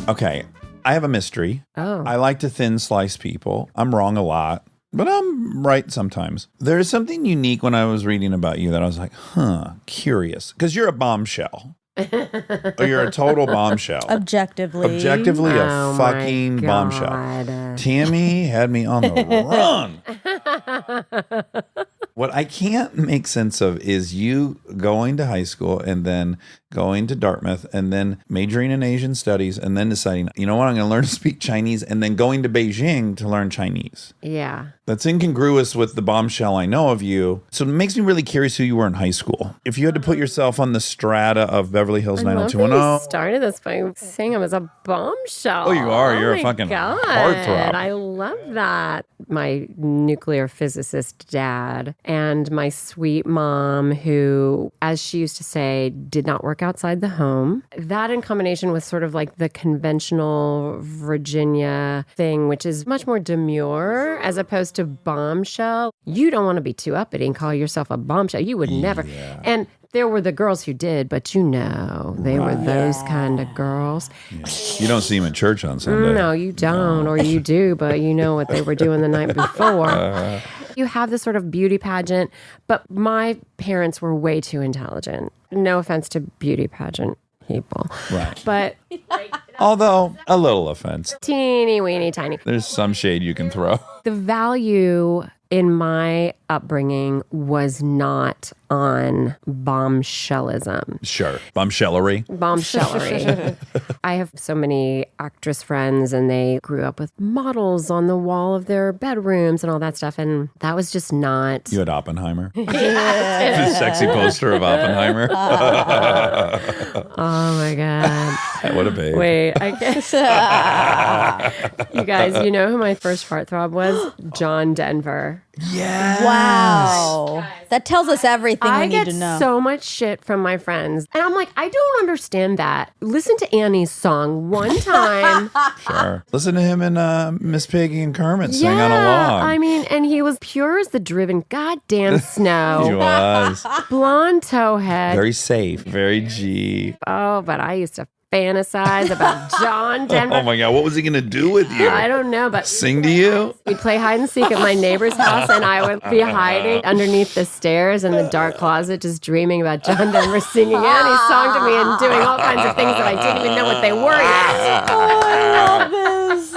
Okay, I have a mystery. Oh. I like to thin slice people. I'm wrong a lot, but I'm right sometimes. There's something unique when I was reading about you that I was like, curious. Because you're a bombshell. Or you're a total bombshell. Objectively. Objectively Oh a my fucking bombshell. God. Tammy had me on the run. What I can't make sense of is you going to high school and then going to Dartmouth and then majoring in Asian studies and then deciding, you know what, I'm going to learn to speak Chinese and then going to Beijing to learn Chinese. Yeah. That's incongruous with the bombshell I know of you. So it makes me really curious who you were in high school. If you had to put yourself on the strata of Beverly Hills I love that you 90210. started this by saying I was a bombshell. Oh, you are. You're a my fucking God. heartthrob. I love that. My nuclear physicist dad and my sweet mom, who, as she used to say, did not work outside the home. That in combination with sort of like the conventional Virginia thing, which is much more demure as opposed to bombshell. You don't want to be too uppity and call yourself a bombshell. You would never. And there were the girls who did, but you know, they were those kind of girls. You don't see him in church on Sunday. No, you don't, or you do, but you know what they were doing the night before. You have this sort of beauty pageant, but my parents were way too intelligent. No offense to beauty pageant people. Right. But Although, a little offense. teeny weeny tiny. There's some shade you can throw. The value in my upbringing was not on bombshellism. Sure. Bombshellery. Bombshellery. I have so many actress friends and they grew up with models on the wall of their bedrooms and all that stuff. And that was just not. You had Oppenheimer. The sexy poster of Oppenheimer. Oh my God. What a babe. Wait, I guess. You guys, you know who my first heartthrob was? John Denver. Yeah. Wow. That tells us everything we I need get to know. so much shit from my friends. And I'm like, I don't understand that. Listen to Annie's song one time. Sure. Listen to him and Miss Piggy and Kermit sing on a log. I mean, and he was pure as the driven goddamn He snow. was. Blonde towhead. Very safe. Very G. Oh, but I used to fantasize about John Denver. Oh my God. What was he going to do with you? I don't know, but Sing to you? we'd play hide and seek at my neighbor's house, and I would be hiding underneath the stairs in the dark closet, just dreaming about John Denver singing Annie's song to me and doing all kinds of things that I didn't even know what they were yet.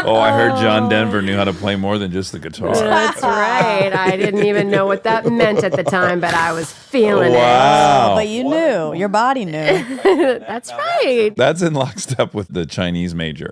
Oh, I heard John Denver knew how to play more than just the guitar. That's right. I didn't even know what that meant at the time, but I was feeling Wow. But you knew. Your body knew. it. That's right. That's in lockstep with the Chinese major.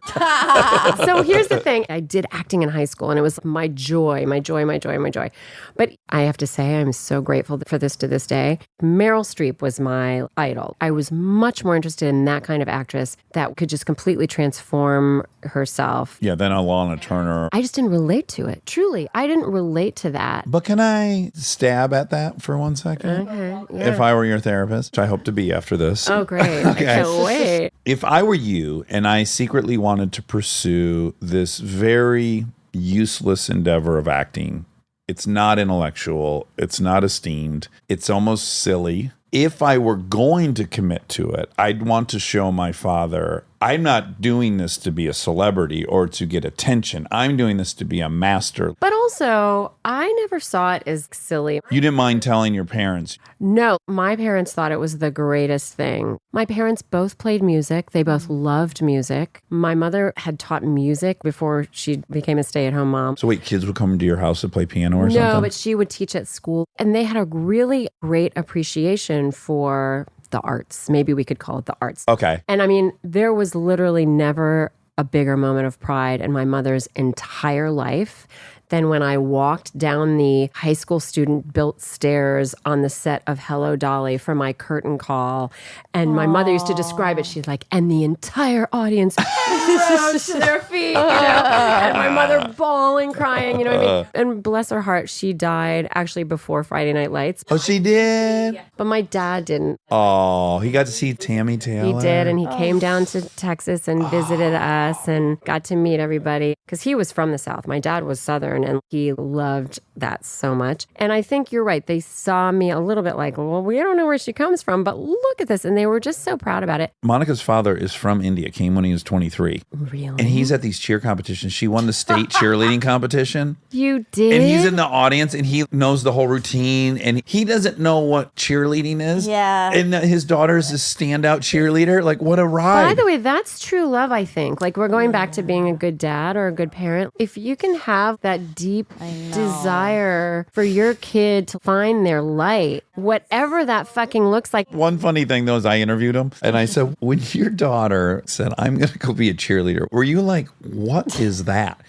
So here's the thing. I did acting in high school and it was my joy, my joy, my joy, my joy. But I have to say, I'm so grateful for this to this day. Meryl Streep was my idol. I was much more interested in that kind of actress that could just completely transform herself. Yeah, then Alana Turner. I just didn't relate to it. Truly, I didn't relate to that. But can I stab at that for 1 second? Okay. If I were your therapist, which I hope to be after this. Oh, great. I can't wait. If I were you and I secretly wanted to pursue this very useless endeavor of acting, it's not intellectual, it's not esteemed, it's almost silly. if I were going to commit to it, I'd want to show my father, I'm not doing this to be a celebrity or to get attention. I'm doing this to be a master. But also, I never saw it as silly. You didn't mind telling your parents. No, my parents thought it was the greatest thing. My parents both played music. They both loved music. My mother had taught music before she became a stay-at-home mom. So wait, kids would come to your house to play piano or something? No, but she would teach at school. And they had a really great appreciation for the arts. Maybe we could call it the arts. Okay. And I mean, there was literally never a bigger moment of pride in my mother's entire life than when I walked down the high school student built stairs on the set of Hello Dolly for my curtain call. And my mother used to describe it. She's like, and the entire audience rose to their feet, you know? And my mother bawling, crying, you know what I mean? And bless her heart, she died actually before Friday Night Lights. Oh, she did? But my dad didn't. Oh, he got to see Tammy Taylor. He did, and he came down to Texas and visited us and got to meet everybody because he was from the South. My dad was Southern, and he loved that so much. And I think you're right. They saw me a little bit like, well, we don't know where she comes from, but look at this. And they were just so proud about it. Monica's father is from India, came when he was 23. Really? And he's at these cheer competitions. She won the state cheerleading competition. You did? And he's in the audience and he knows the whole routine and he doesn't know what cheerleading is. Yeah. And his daughter is a standout cheerleader. Like, what a ride. By the way, that's true love, I think. Like, we're going back to being a good dad or a good parent. If you can have that deep desire for your kid to find their light, whatever that fucking looks like. One funny thing, though, is I interviewed him and I said, when your daughter said, I'm going to go be a cheerleader, were you like, what is that?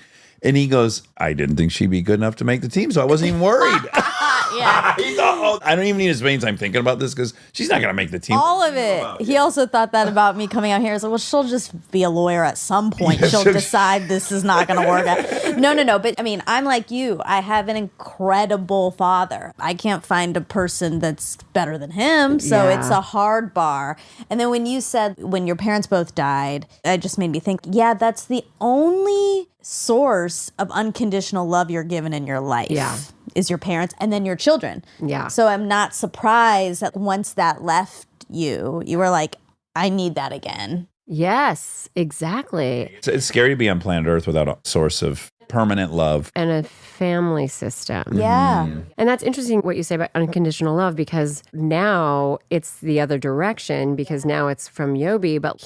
And he goes, I didn't think she'd be good enough to make the team, so I wasn't even worried. Yeah. He thought, oh, I don't even need to spend time thinking about this because she's not going to make the team. All of it. He also thought that about me coming out here. He's like, well, she'll just be a lawyer at some point. Yeah, she'll so- decide this is not going to work out. No. But I mean, I'm like you. I have an incredible father. I can't find a person that's better than him. So Yeah. it's a hard bar. And then when you said when your parents both died, it just made me think, yeah, that's the only source of unconditional love you're given in your life. Yeah. Is your parents and then your children. Yeah. So I'm not surprised that once that left you, you were like, I need that again. Yes, exactly. It's scary to be on planet Earth without a source of permanent love. And a family system. Yeah. And that's interesting what you say about unconditional love because now it's the other direction because now it's from Yobi, but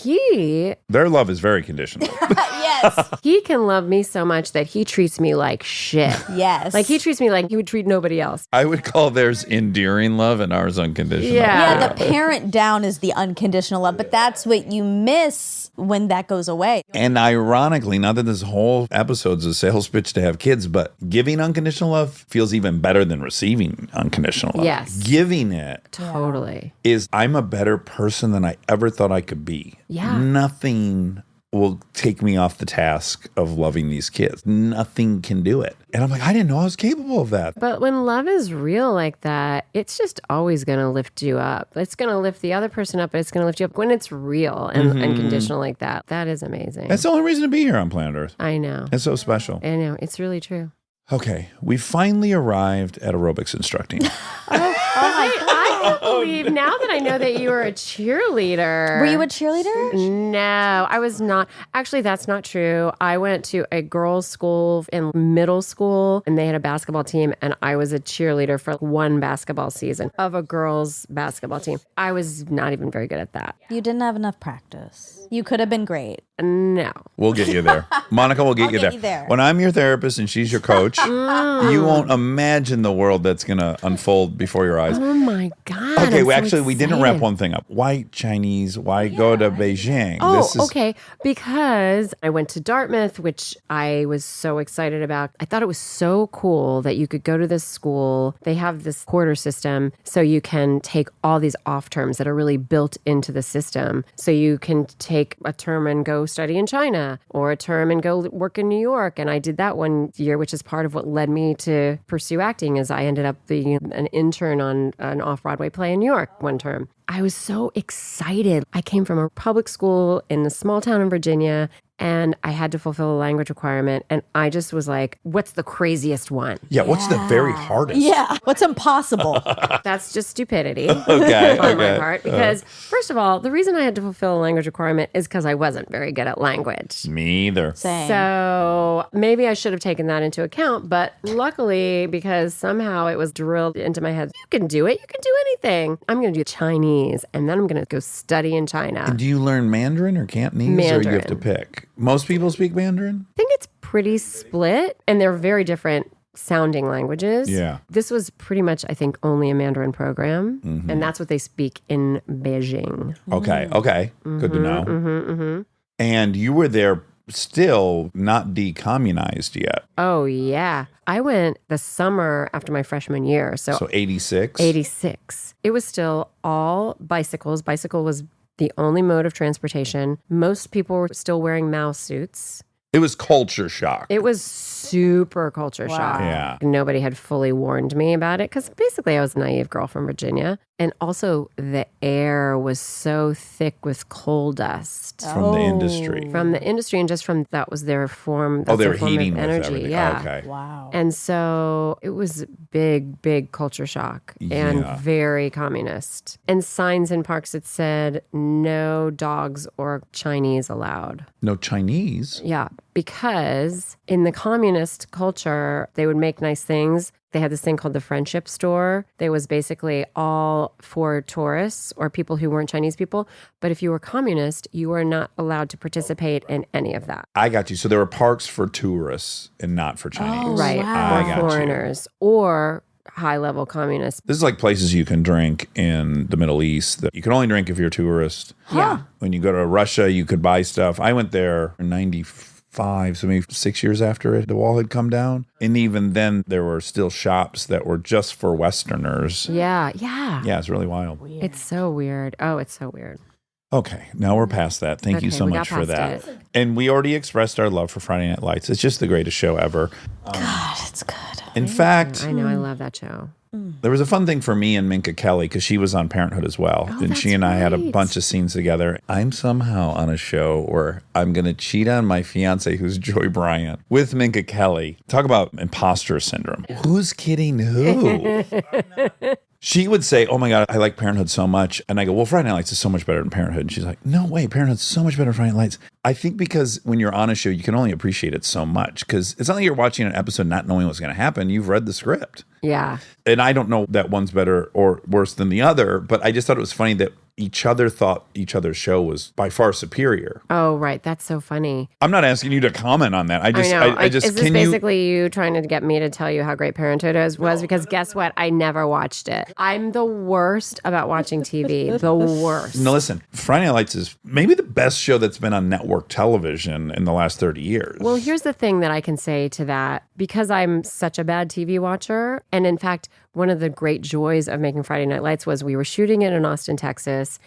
Their love is very conditional. Yes. he can love me so much that he treats me like shit. Yes. Like he treats me like he would treat nobody else. I would call theirs endearing love and ours unconditional. Yeah. Yeah, the parent down is the unconditional love, but that's what you miss when that goes away. And ironically, not that this whole episode's a sales pitch to have kids, but giving unconditional love feels even better than receiving unconditional love. Yes. Giving it Totally. is I'm a better person than I ever thought I could be. Yeah. Nothing will take me off the task of loving these kids. Nothing can do it. And I'm like, I didn't know I was capable of that. But when love is real like that, it's just always going to lift you up. It's going to lift the other person up, but it's going to lift you up when it's real and unconditional like that. That is amazing. That's the only reason to be here on planet Earth. I know. It's so special. I know. It's really true. Okay, we finally arrived at aerobics instructing. I can't believe now that I know that you were a cheerleader. Were you a cheerleader? No, I was not. Actually, that's not true. I went to a girls' school in middle school, and they had a basketball team, and I was a cheerleader for one basketball season of a girls' basketball team. I was not even very good at that. You didn't have enough practice. You could have been great. No. We'll get you there. Monica will get, I'll get you there. When I'm your therapist and she's your coach, you won't imagine the world that's going to unfold before your eyes. Oh my God. Okay, I'm so we didn't wrap excited. one thing up. Why Chinese? Why go to Beijing? Oh, okay. Because I went to Dartmouth, which I was so excited about. I thought it was so cool that you could go to this school. They have this quarter system, so you can take all these off terms that are really built into the system. So you can take a term and go study in China or a term and go work in New York. And I did that one year, which is part of what led me to pursue acting, is I ended up being an intern on an off-Broadway play in New York one term. I was so excited. I came from a public school in a small town in Virginia, and I had to fulfill a language requirement. And I just was like, what's the craziest one? Yeah, what's the very hardest? Yeah. What's impossible? That's just stupidity Okay, on my okay. part. Because, first of all, the reason I had to fulfill a language requirement is because I wasn't very good at language. Me either. Same. So maybe I should have taken that into account. But luckily, because somehow it was drilled into my head, you can do it. You can do anything. I'm going to do Chinese, and then I'm going to go study in China. Do you learn Mandarin or Cantonese, or you have to Mandarin. pick? Most people speak Mandarin? I think it's pretty split, and they're very different sounding languages. Yeah. This was pretty much, I think, only a Mandarin program, Mm-hmm. and that's what they speak in Beijing. Okay, okay. Good to know. And you were there still not decommunized yet. Oh, yeah. I went the summer after my freshman year, So 86? 86. It was still all bicycles. Bicycle was the only mode of transportation. Most people were still wearing mouse suits. It was culture shock. It was super culture shock. Yeah. Nobody had fully warned me about it because basically I was a naive girl from Virginia. And also the air was so thick with coal dust From the industry. from the industry and just from that was their form. Oh, That's they their were form heating of with energy. everything. Yeah. Okay. Wow. And so it was big culture shock and Yeah. very communist. And signs in parks that said no dogs or Chinese allowed. No Chinese? Yeah, because in the communist culture, they would make nice things. They had this thing called the friendship store. They was basically all for tourists or people who weren't Chinese people. But if you were communist, you were not allowed to participate in any of that. I got you. So there were parks for tourists and not for Chinese. Right. I Or got you. foreigners or high-level communists. This is like places you can drink in the Middle East that you can only drink if you're a tourist. Yeah. When you go to Russia, you could buy stuff. I went there in 95, so maybe 6 years after the wall had come down. And even then, there were still shops that were just for Westerners. Yeah. Yeah, it's really wild. It's so weird. Oh, it's so weird. Okay, now we're past that. Thank you Okay, so we much got for past that. it. And we already expressed our love for Friday Night Lights. It's just the greatest show ever. God, it's good. In fact, I know. I love that show. there was a fun thing for me and Minka Kelly because she was on Parenthood as well. And she that's and I had a right. bunch of scenes together. I'm somehow on a show where I'm going to cheat on my fiance, who's Joy Bryant, with Minka Kelly. Talk about imposter syndrome. Who's kidding who? She would say, "Oh my God, I like Parenthood so much." And I go, "Well, Friday Night Lights is so much better than Parenthood." And she's like, "No way, Parenthood's so much better than Friday Night Lights." I think because when you're on a show, you can only appreciate it so much because it's not like you're watching an episode not knowing what's going to happen. You've read the script. Yeah. And I don't know that one's better or worse than the other, but I just thought it was funny that each other thought each other's show was by far superior. Oh, right. That's so funny. I'm not asking you to comment on that. I just, I know. I just, is this can you? basically you trying to get me to tell you how great Parenthood was? Because guess what? I never watched it. I'm the worst about watching TV. The worst. No, listen, Friday Night Lights is maybe the best show that's been on network television in the last 30 years. Well, here's the thing that I can say to that. Because I'm such a bad TV watcher, and in fact, one of the great joys of making Friday Night Lights was we were shooting it in Austin, Texas,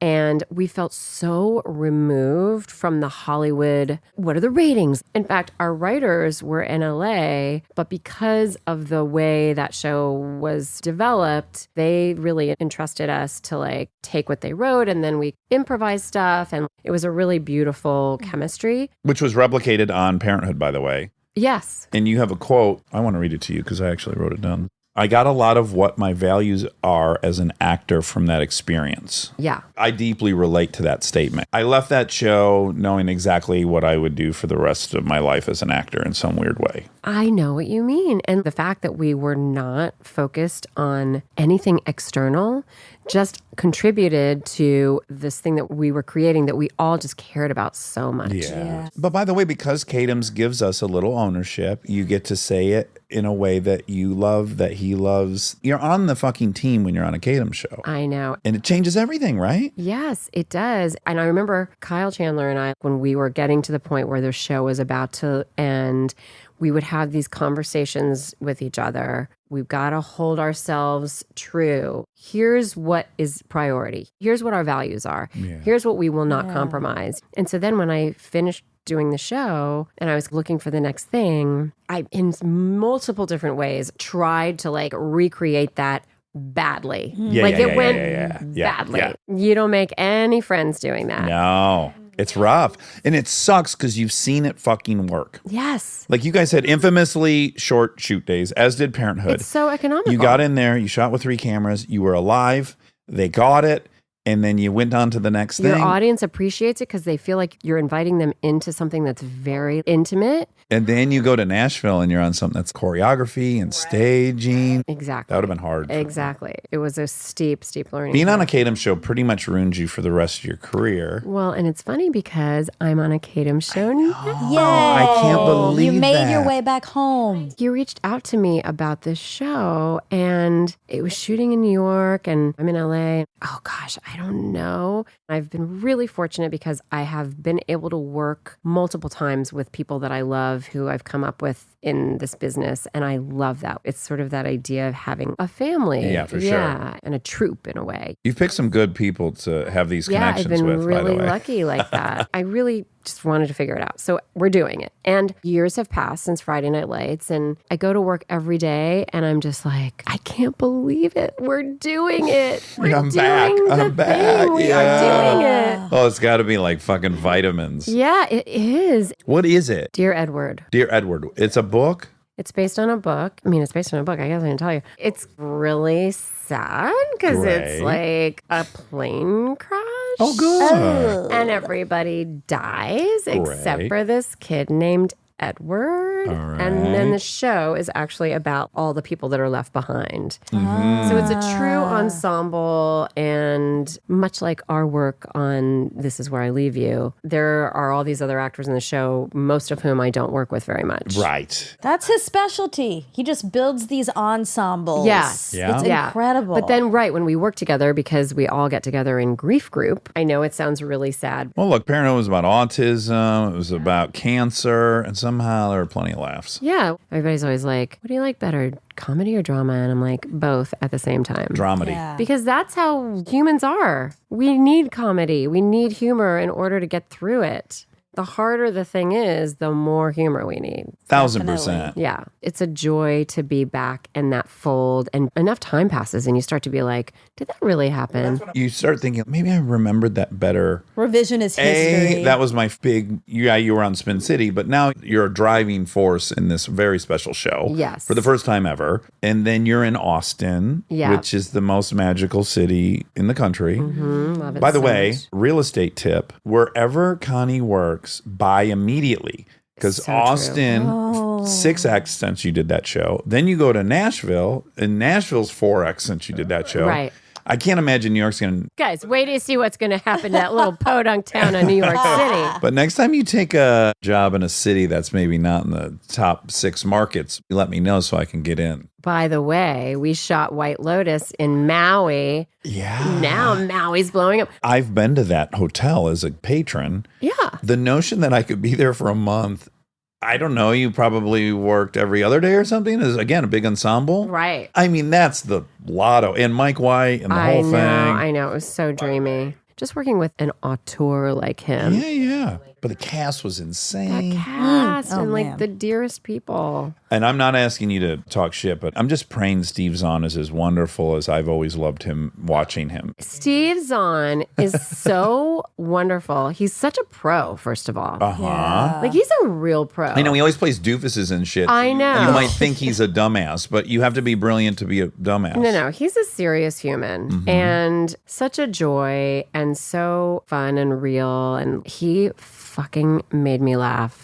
and we felt so removed from the Hollywood, what are the ratings? In fact, our writers were in LA, but because of the way that show was developed, they really entrusted us to like take what they wrote and then we improvised stuff. And it was a really beautiful chemistry. Which was replicated on Parenthood, by the way. Yes. And you have a quote. I want to read it to you because I actually wrote it down. I got a lot of what my values are as an actor from that experience. Yeah. I deeply relate to that statement. I left that show knowing exactly what I would do for the rest of my life as an actor in some weird way. I know what you mean. And the fact that we were not focused on anything external just contributed to this thing that we were creating that we all just cared about so much. Yeah. But by the way, because Katims gives us a little ownership, you get to say it in a way that you love, that he loves. You're on the fucking team when you're on a Katims show. I know. And it changes everything, right? Yes, it does. And I remember Kyle Chandler and I, when we were getting to the point where the show was about to end, we would have these conversations with each other. We've got to hold ourselves true. Here's what is priority. Here's what our values are. Here's what we will not compromise. And so then when I finished doing the show and I was looking for the next thing, I, in multiple different ways, tried to like recreate that badly. Yeah, like yeah, it yeah, went yeah, yeah. badly. Yeah. You don't make any friends doing that. No. It's rough. And it sucks because you've seen it fucking work. Yes. Like you guys had infamously short shoot days, as did Parenthood. It's so economical. You got in there, you shot with 3 cameras, you were alive, they got it, and then you went on to the next Your thing. audience appreciates it because they feel like you're inviting them into something that's very intimate. And then you go to Nashville and you're on something that's choreography and staging. Exactly. That would have been hard. Exactly. It was a steep learning Being on a curve. Katims show pretty much ruined you for the rest of your career. Well, and it's funny because I'm on a Katims show now. Yay! I can't believe you made your that. way back home. He reached out to me about this show and it was shooting in New York and I'm in LA. Oh gosh, I don't know. I've been really fortunate because I have been able to work multiple times with people that I love who I've come up with in this business. And I love that. It's sort of that idea of having a family. Yeah, for sure. Yeah, and a troupe in a way. You've picked some good people to have these Yeah, I've connections been with, by the really way. lucky like that. I really just wanted to figure it out. So we're doing it. And years have passed since Friday Night Lights. And I go to work every day and I'm just like, I can't believe it. We're doing it. We're I'm doing back. the I'm thing. back. We Yeah. are doing it. Oh, it's got to be like fucking vitamins. Yeah, it is. What is it? Dear Edward. Dear Edward, it's a book? It's based on a book. I mean, it's based on a book. I guess I can tell you. It's really sad because it's Great. like a plane crash. Oh, good. And everybody dies except Great. for this kid named Edward. All And then right. the show is actually about all the people that are left behind. Mm-hmm. So it's a true ensemble. And much like our work on This Is Where I Leave You, there are all these other actors in the show, most of whom I don't work with very much. Right. That's his specialty. He just builds these ensembles. Yes. Yeah. It's incredible. But then, right, when we work together, because we all get together in grief group, I know it sounds really sad. Well, look, Parenthood was about autism. It was about cancer. And somehow there were plenty of laughs. Yeah. Everybody's always like, what do you like better, comedy or drama? And I'm like, both at the same time. Dramedy. Yeah. Because that's how humans are. We need comedy. We need humor in order to get through it. The harder the thing is, the more humor we need. 1,000%. Yeah. It's a joy to be back in that fold. And enough time passes and you start to be like, did that really happen? You start thinking, maybe I remembered that better. Revision is history. That was my big, you were on Spin City, but now you're a driving force in this very special show. Yes. For the first time ever. And then you're in Austin, Yeah. which is the most magical city in the country. Love it By the so way, much. real estate tip, wherever Connie works, buy immediately. Because So true. Austin, Oh. 6x since you did that show. Then you go to Nashville, and Nashville's 4x since you did that show. Right. I can't imagine New York's going to. Guys, wait to see what's going to happen to that little podunk town of New York City. But next time you take a job in a city that's maybe not in the top 6 markets, let me know so I can get in. By the way, we shot White Lotus in Maui. Yeah. Now Maui's blowing up. I've been to that hotel as a patron. Yeah. The notion that I could be there for a month, I don't know, you probably worked every other day or something, is again a big ensemble. Right. I mean, that's the lotto. And Mike White and the whole thing. I know. It was so dreamy. Just working with an auteur like him. Yeah, yeah. But the cast was That insane. cast Oh, and like man. the dearest people. And I'm not asking you to talk shit, but I'm just praying Steve Zahn is as wonderful as I've always loved him watching him. Steve Zahn is so wonderful. He's such a pro, first of all. Uh-huh. Like he's a real pro. I know he always plays doofuses and shit. I know. You might think he's a dumbass, but you have to be brilliant to be a dumbass. No, he's a serious human Mm-hmm. and such a joy and so fun and real. And he fucking made me laugh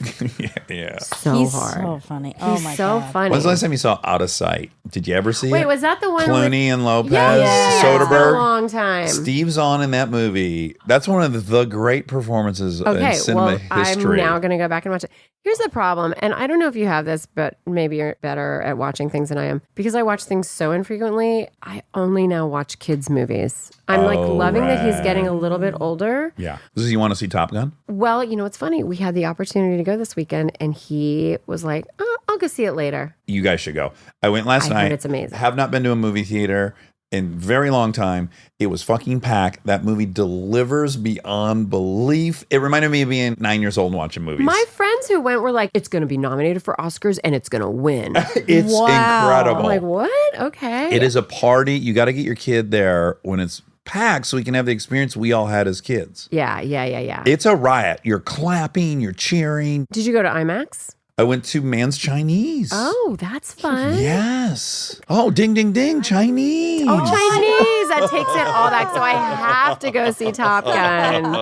Yeah. so He's hard. so funny. Oh He's my so God. funny. When's the last time you saw Out of Sight? Did you ever see it? Wait, was that the one Clooney and Lopez, Yeah, it's been a Soderbergh? long time. Steve Zahn in that movie. That's one of the great performances in Okay, cinema well, history. I'm now going to go back and watch it. Here's the problem, and I don't know if you have this, but maybe you're better at watching things than I am. Because I watch things so infrequently, I only now watch kids' movies. I'm like Oh, loving that he's right. getting a little bit older. Yeah. Does he want to see Top Gun? Well, you know, it's funny. We had the opportunity to go this weekend, and he was like, oh, I'll go see it later. You guys should go. I went last I heard night. it's amazing. Have not been to a movie theater in a very long time. It was fucking packed. That movie delivers beyond belief. It reminded me of being 9 years old and watching movies. My friends who went were like, it's going to be nominated for Oscars, and it's going to win. It's Wow. incredible. I'm like, what? Okay. It is a party. You got to get your kid there when it's packed so we can have the experience we all had as kids. Yeah. It's a riot. You're clapping, you're cheering. Did you go to IMAX? I went to Man's Chinese. Oh, that's fun. Yes. Oh, ding, ding, ding, Chinese. Oh, Chinese. That takes it all back. So I have to go see Top Gun.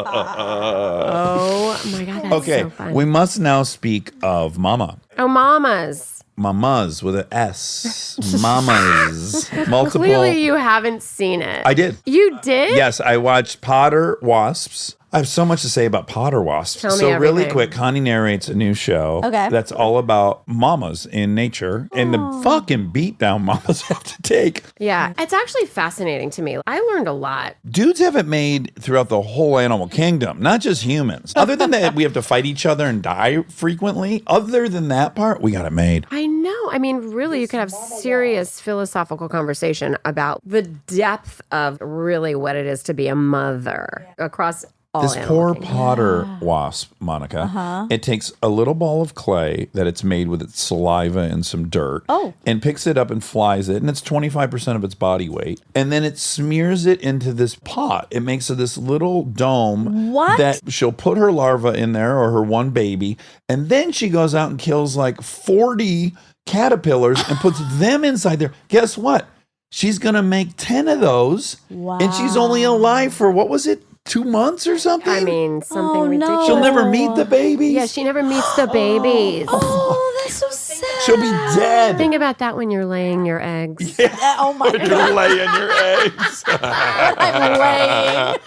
Oh, my God. That's Okay, so fun. we must now speak of Mama. Oh, mamas. Mamas with an S. Mamas. Multiple. Clearly, you haven't seen it. I did. You did? Yes, I watched Potter Wasps. I have so much to say about Potter Wasps. Tell me So really everything. quick, Connie narrates a new show Okay. that's all about mamas in nature and the fucking beatdown mamas have to take. Yeah. It's actually fascinating to me. I learned a lot. Dudes have it made throughout the whole animal kingdom, not just humans. Other than that, we have to fight each other and die frequently. Other than that part, we got it made. I know. I mean, really, you could have serious philosophical conversation about the depth of really what it is to be a mother across all This animal poor kingdom. Potter wasp, Monica, it takes a little ball of clay that it's made with its saliva and some dirt and picks it up and flies it. And it's 25% of its body weight. And then it smears it into this pot. It makes this little dome that she'll put her larva in there or her one baby. And then she goes out and kills like 40 caterpillars and puts them inside there. Guess what? She's going to make 10 of those. And she's only alive for, what was it? 2 months or something? I mean, something Oh, no. ridiculous. She'll never meet the babies. Yeah, she never meets the babies. Oh, that's so sad. She'll be dead. Think about that when you're laying your eggs. Oh my God. You're laying your eggs. I'm laying.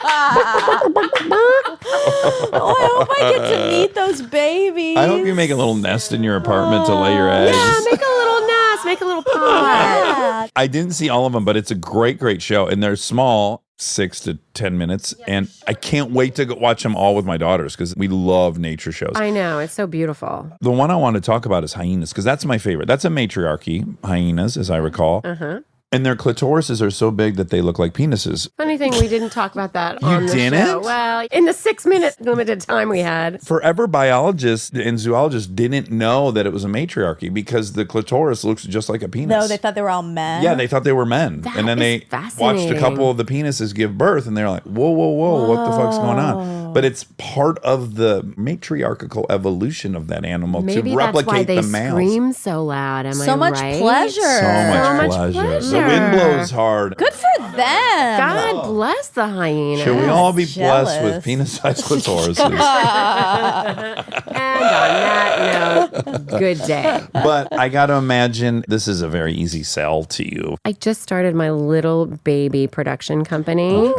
Oh, I hope I get to meet those babies. I hope you make a little nest in your apartment to lay your eggs. Yeah, make a little nest, make a little pod. Yeah. I didn't see all of them, but it's a great, great show. And they're small, 6 to 10 minutes. And I can't wait to go watch them all with my daughters because we love nature shows. I know, it's so beautiful. The one I want to talk about is hyenas because that's my favorite. That's a matriarchy, hyenas, as I recall. And their clitorises are so big that they look like penises. Funny thing, we didn't talk about that on the didn't? show. Well, in the 6-minute limited time we had. Forever biologists and zoologists didn't know that it was a matriarchy because the clitoris looks just like a penis. No, they thought they were all men. Yeah, they thought they were men. That And then is they watched a fascinating. couple of the penises give birth and they're like, whoa, what the fuck's going on? But it's part of the matriarchal evolution of that animal Maybe to that's why replicate they the males. scream so loud. Am I So much right? pleasure. So much much pleasure. The pleasure. wind blows hard. Good for them. God bless the hyena. Should we all be blessed jealous. with penis-sized clitorises? And on that note, good day. But I got to imagine this is a very easy sell to you. I just started my little baby production company.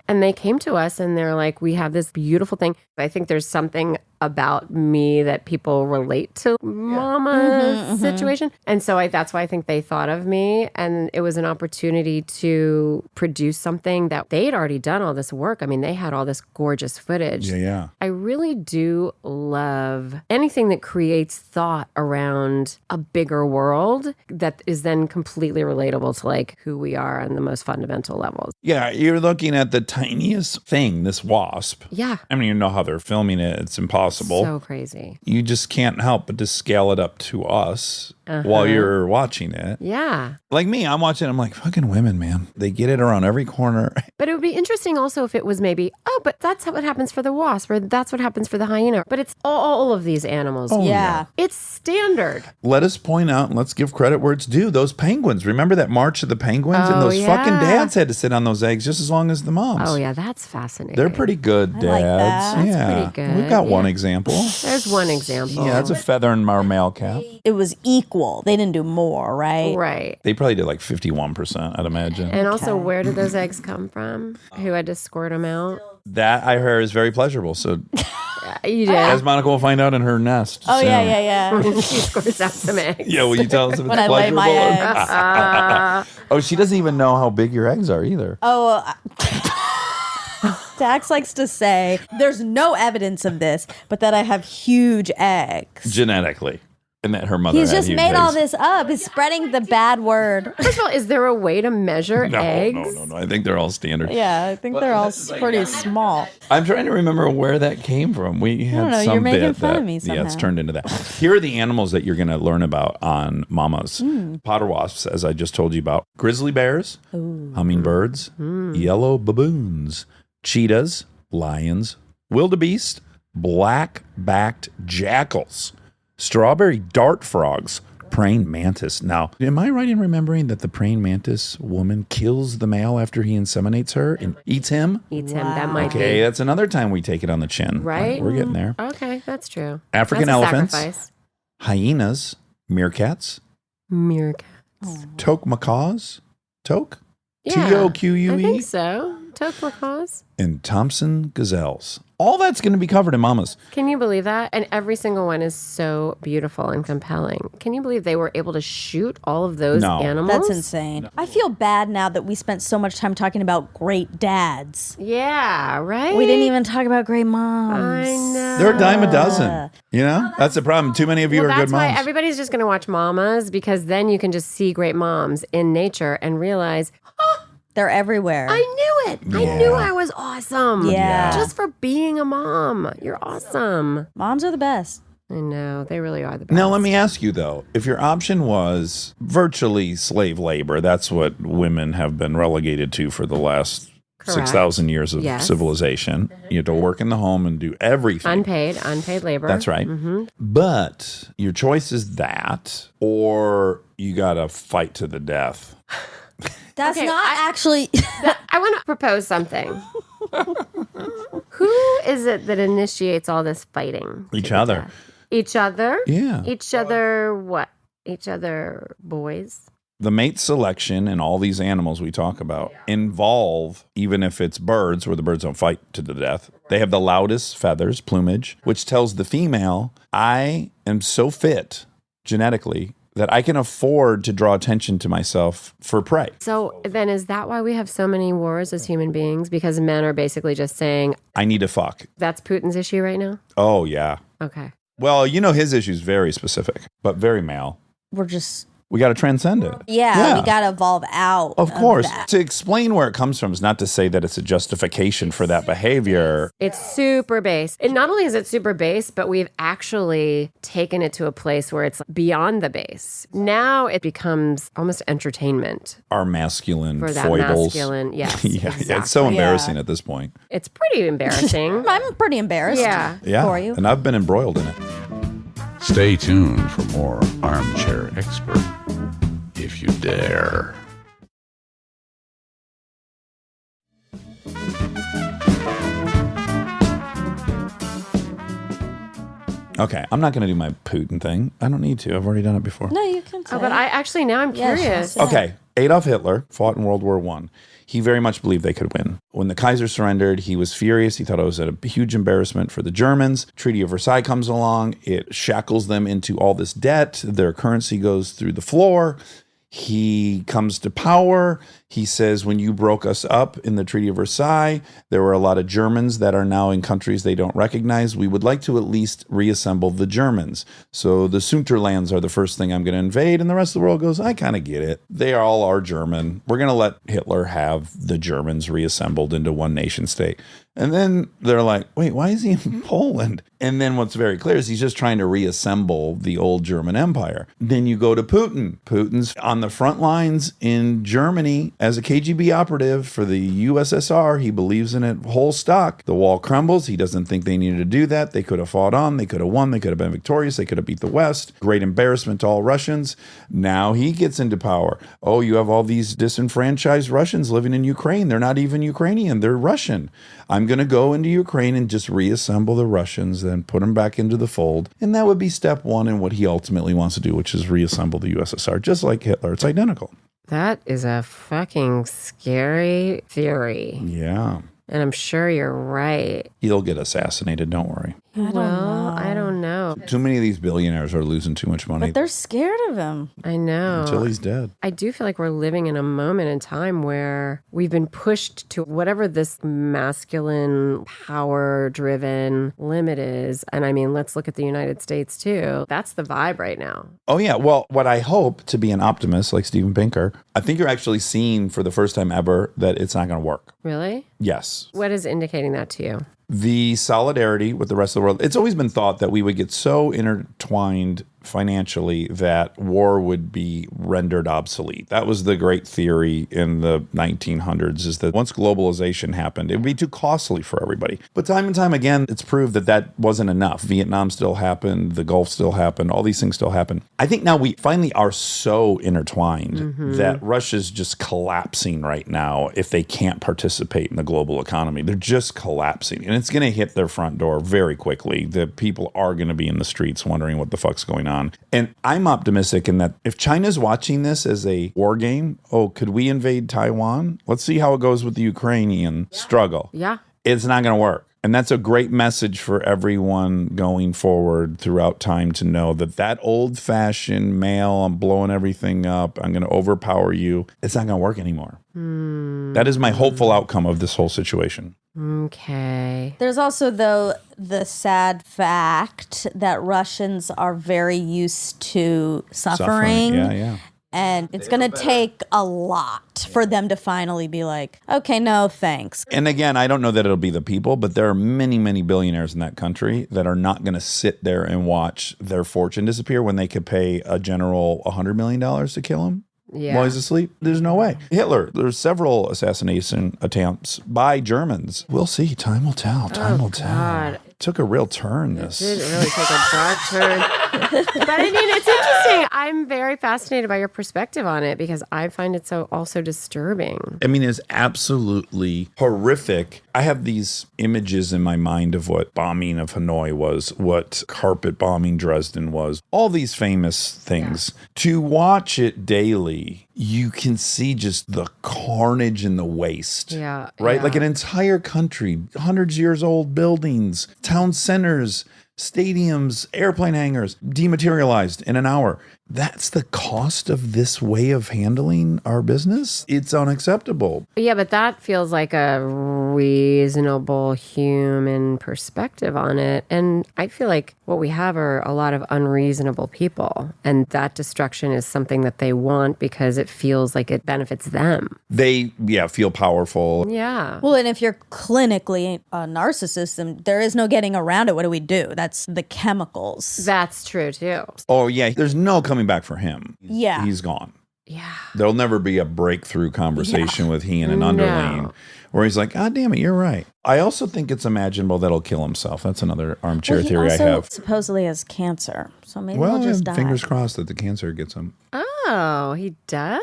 And they came to us and they're like, we have this beautiful thing. I think there's something about me that people relate to mama situation. And so that's why I think they thought of me. And it was an opportunity to produce something that they'd already done all this work. I mean, they had all this gorgeous footage. Yeah. I really do love anything that creates thought around a bigger world that is then completely relatable to like who we are on the most fundamental levels. Yeah, you're looking at the tiniest thing, this wasp. Yeah. I mean, you know how they're filming it. It's impossible. So crazy. You just can't help but to scale it up to us while you're watching it. Yeah. Like me, I'm watching, I'm like, fucking women, man. They get it around every corner. But it would be interesting also if it was maybe, but that's what happens for the wasp or that's what happens for the hyena. But it's all of these animals. Yeah. It's standard. Let us point out and let's give credit where it's due. Those penguins. Remember that March of the Penguins? And Oh, those fucking yeah. dads had to sit on those eggs just as long as the moms. Oh, yeah. That's fascinating. They're pretty good dads. like that. That's Yeah. pretty good, We've got one yeah. example. There's one example. Yeah, that's a feather in our male cap. It was equal. They didn't do more, right? Right. They probably did like 51%, I'd imagine. And also, where did those eggs come from? Who had to squirt them out? That I heard is very pleasurable. So You did. as Monica will find out in her nest. Oh, soon. yeah. She squirts out some eggs. Yeah, will you tell us if it's When I lay my pleasurable? eggs. Oh, she doesn't even know how big your eggs are either. Oh, Dax likes to say there's no evidence of this, but that I have huge eggs. Genetically. And that her mother He's had just huge made all eggs. this up. He's spreading the bad word. First of all, is there a way to measure eggs? No. I think they're all standard. Yeah, I think they're all pretty small. I'm trying to remember where that came from. We had know, some you're making bit fun that, of me yeah, it's somehow. turned into that. Here are the animals that you're going to learn about on Mamas. Potter wasps, as I just told you about. Grizzly bears, hummingbirds, yellow baboons, cheetahs, lions, wildebeest, black-backed jackals, strawberry dart frogs, praying mantis. Now, am I right in remembering that the praying mantis woman kills the male after he inseminates her and eats him? Eats him. That might Okay, be. that's another time we take it on the chin. Right? We're getting there. Okay, that's true. African That's a elephants, sacrifice. hyenas, meerkats, Meerkats. toque macaws, toque, Yeah, T-O-Q-U-E, I think so. Toque macaws. and Thompson gazelles. All that's going to be covered in Mamas. Can you believe that? And every single one is so beautiful and compelling. Can you believe they were able to shoot all of those No. animals? That's insane. I feel bad now that we spent so much time talking about great dads. Yeah, right? We didn't even talk about great moms. I know. They're a dime a dozen. You know, that's the problem. Too many of you Well, are good that's why moms. everybody's just going to watch Mamas, because then you can just see great moms in nature and realize, They're everywhere. I knew it. I knew I was awesome. Yeah. Just for being a mom. You're awesome. Moms are the best. I know. They really are the best. Now, let me ask you, though, if your option was virtually slave labor, that's what women have been relegated to for the last Correct. 6,000 years of Yes. civilization. You have to work in the home and do everything. Unpaid labor. That's right. But your choice is that, or you got to fight to the death. That's Okay, not actually. I want to propose something. Who is it that initiates all this fighting? to Each the other. death? Each other? Yeah. Each other what? Each other boys? The mate selection and all these animals we talk about involve, even if it's birds where the birds don't fight to the death, they have the loudest feathers, plumage, which tells the female, I am so fit genetically that I can afford to draw attention to myself for prey. So then is that why we have so many wars as human beings? Because men are basically just saying, I need to fuck. that's Putin's issue right now? Oh, yeah. Okay. Well, you know, his issue is very specific, but very male. We're just. We got to transcend it. Yeah, we got to evolve out. Of course. that. To explain where it comes from is not to say that it's a justification for that behavior. It's super base. And not only is it super base, but we've actually taken it to a place where it's beyond the base. Now it becomes almost entertainment Our masculine for that foibles. masculine. Yes. Yeah, exactly. it's so embarrassing at this point. It's pretty embarrassing. I'm pretty embarrassed. Yeah. Yeah. For you. And I've been embroiled in it. Stay tuned for more Armchair Expert, if you dare. Okay, I'm not going to do my Putin thing. I don't need to. I've already done it before. No, you can say. Oh, but I actually, now I'm Yeah, curious. sure. Okay, Adolf Hitler fought in World War I. He very much believed they could win. When the Kaiser surrendered, he was furious. He thought it was a huge embarrassment for the Germans. Treaty of Versailles comes along. It shackles them into all this debt. Their currency goes through the floor. He comes to power. He says, when you broke us up in the Treaty of Versailles, there were a lot of Germans that are now in countries they don't recognize. We would like to at least reassemble the Germans. So the Sunterlands are the first thing I'm going to invade. And the rest of the world goes, I kind of get it. They all are German. We're going to let Hitler have the Germans reassembled into one nation state. And then they're like, wait, why is he in Poland? And then what's very clear is he's just trying to reassemble the old German Empire. Then you go to Putin. Putin's on the front lines in Germany as a KGB operative for the USSR. He believes in it whole stock. The wall crumbles. He doesn't think they needed to do that. They could have fought on. They could have won. They could have been victorious. They could have beat the West. Great embarrassment to all Russians. Now he gets into power. Oh, you have all these disenfranchised Russians living in Ukraine. They're not even Ukrainian. They're Russian. I'm going to go into Ukraine and just reassemble the Russians, then put them back into the fold. And that would be step one in what he ultimately wants to do, which is reassemble the USSR, just like Hitler. It's identical. That is a fucking scary theory. Yeah. And I'm sure you're right. He'll get assassinated. Don't worry. I don't know. know. Too many of these billionaires are losing too much money But they're scared of him. I know. until he's dead. I do feel like we're living in a moment in time where we've been pushed to whatever this masculine, power-driven limit is. And I mean, let's look at the United States too. That's the vibe right now. Oh, yeah. Well, what I hope, to be an optimist like Steven Pinker, I think you're actually seeing for the first time ever that it's not going to work. Really? Yes. What is indicating that to you? The solidarity with the rest of the world. It's always been thought that we would get so intertwined financially that war would be rendered obsolete. That was the great theory in the 1900s, is that once globalization happened, it would be too costly for everybody. But time and time again, it's proved that that wasn't enough. Vietnam still happened. The Gulf still happened. All these things still happen. I think now we finally are so intertwined that Russia's just collapsing right now if they can't participate in the global economy. They're just collapsing. And it's going to hit their front door very quickly. The people are going to be in the streets wondering what the fuck's going on. And I'm optimistic in that if China's watching this as a war game, could we invade Taiwan? Let's see how it goes with the Ukrainian struggle. Yeah. It's not going to work. And that's a great message for everyone going forward throughout time to know that that old-fashioned male, I'm blowing everything up, I'm going to overpower you, it's not going to work anymore. That is my hopeful outcome of this whole situation. Okay. There's also, though, the sad fact that Russians are very used to suffering. Yeah. And it's going to take a lot for them to finally be like, okay, no, thanks. And again, I don't know that it'll be the people, but there are many, many billionaires in that country that are not going to sit there and watch their fortune disappear when they could pay a general $100 million to kill him. Yeah. While he's asleep? There's no way. Hitler, there's several assassination attempts by Germans. We'll see. Time will tell. Time will tell. God. Took a real turn, this. Did really take a dark turn. But I mean, it's interesting. I'm very fascinated by your perspective on it because I find it so also disturbing. I mean, it's absolutely horrific. I have these images in my mind of what bombing of Hanoi was, what carpet bombing Dresden was, all these famous things. Yeah. To watch it daily, you can see just the carnage and the waste. Yeah. Right? Yeah. Like an entire country, hundreds of years old buildings, town centers, stadiums, airplane hangars, dematerialized in an hour. That's the cost of this way of handling our business. It's unacceptable. Yeah, but that feels like a reasonable human perspective on it. And I feel like what we have are a lot of unreasonable people. And that destruction is something that they want because it feels like it benefits them. They, feel powerful. Yeah. Well, and if you're clinically a narcissist, then there is no getting around it. What do? That's the chemicals. That's true, too. Oh, yeah. There's no coming back for him. Yeah. He's gone. Yeah. There'll never be a breakthrough conversation with he and an underling where he's like, God damn it, you're right. I also think it's imaginable that he'll kill himself. That's another armchair theory I have. Supposedly has cancer, so maybe Well, he'll just die. fingers crossed that the cancer gets him. Oh, he does?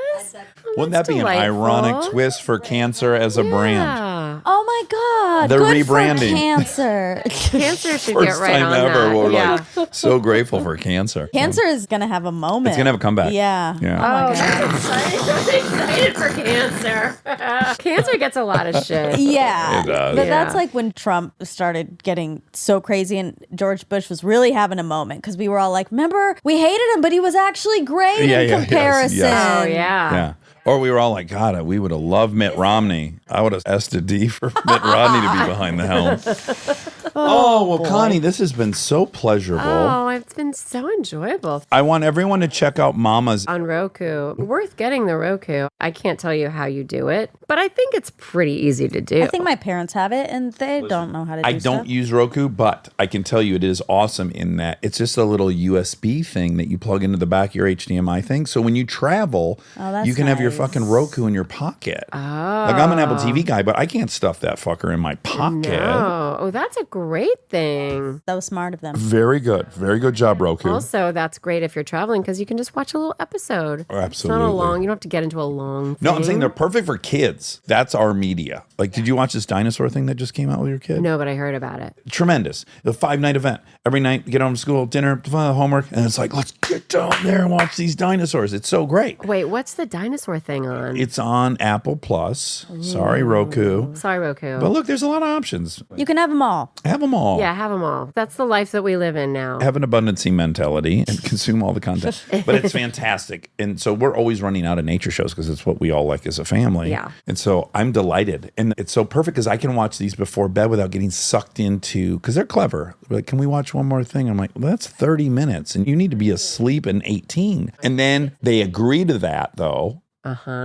Wouldn't that be an ironic twist for cancer as a brand? Oh my God! They're Good rebranding. for cancer. Cancer should First get right time on ever, that. we're Yeah. like so grateful for cancer. Cancer is gonna have a moment. It's gonna have a comeback. Yeah. Yeah. Oh, that's exciting. I'm excited for cancer. Cancer gets a lot of shit. Yeah. It does. But Yeah. that's like when Trump started getting so crazy and George Bush was really having a moment because we were all like, remember, we hated him, but he was actually great in comparison. Oh, yeah. Yeah. Or we were all like, God, we would have loved Mitt Romney. I would have asked a D for Mitt Romney to be behind the helm. Well, Connie, this has been so pleasurable. Oh, it's been so enjoyable. I want everyone to check out Mama's. On Roku. Worth getting the Roku. I can't tell you how you do it, but I think it's pretty easy to do. I think my parents have it and they don't know how to do I don't use Roku, but I can tell you it is awesome in that it's just a little USB thing that you plug into the back of your HDMI thing. So when you travel, you can have your fucking Roku in your pocket. Oh. Like I'm an Apple TV guy, but I can't stuff that fucker in my pocket. No. Oh, that's a great thing. That was smart of them. Very good. Very good job, Roku. Also, that's great if you're traveling because you can just watch a little episode. Absolutely. It's not a long, you don't have to get into a long thing. No, I'm saying they're perfect for kids. That's our media. Like, did you watch this dinosaur thing that just came out with your kid? No, but I heard about it. Tremendous. The 5-night event. Every night, get home from school, dinner, homework, and it's like, let's get down there and watch these dinosaurs. It's so great. Wait, what's the dinosaur thing on? It's on Apple Plus. Sorry, Roku. Sorry, Roku. But look, there's a lot of options. You can have them all. Have them all. Yeah, have them all. That's the life that we live in now. Having a abundancy mentality and consume all the content. But it's fantastic. And so we're always running out of nature shows because it's what we all like as a family. Yeah. And so I'm delighted. And it's so perfect because I can watch these before bed without getting sucked into, because they're clever. They're like, can we watch one more thing? I'm like, well, that's 30 minutes and you need to be asleep in 18. And then they agree to that though.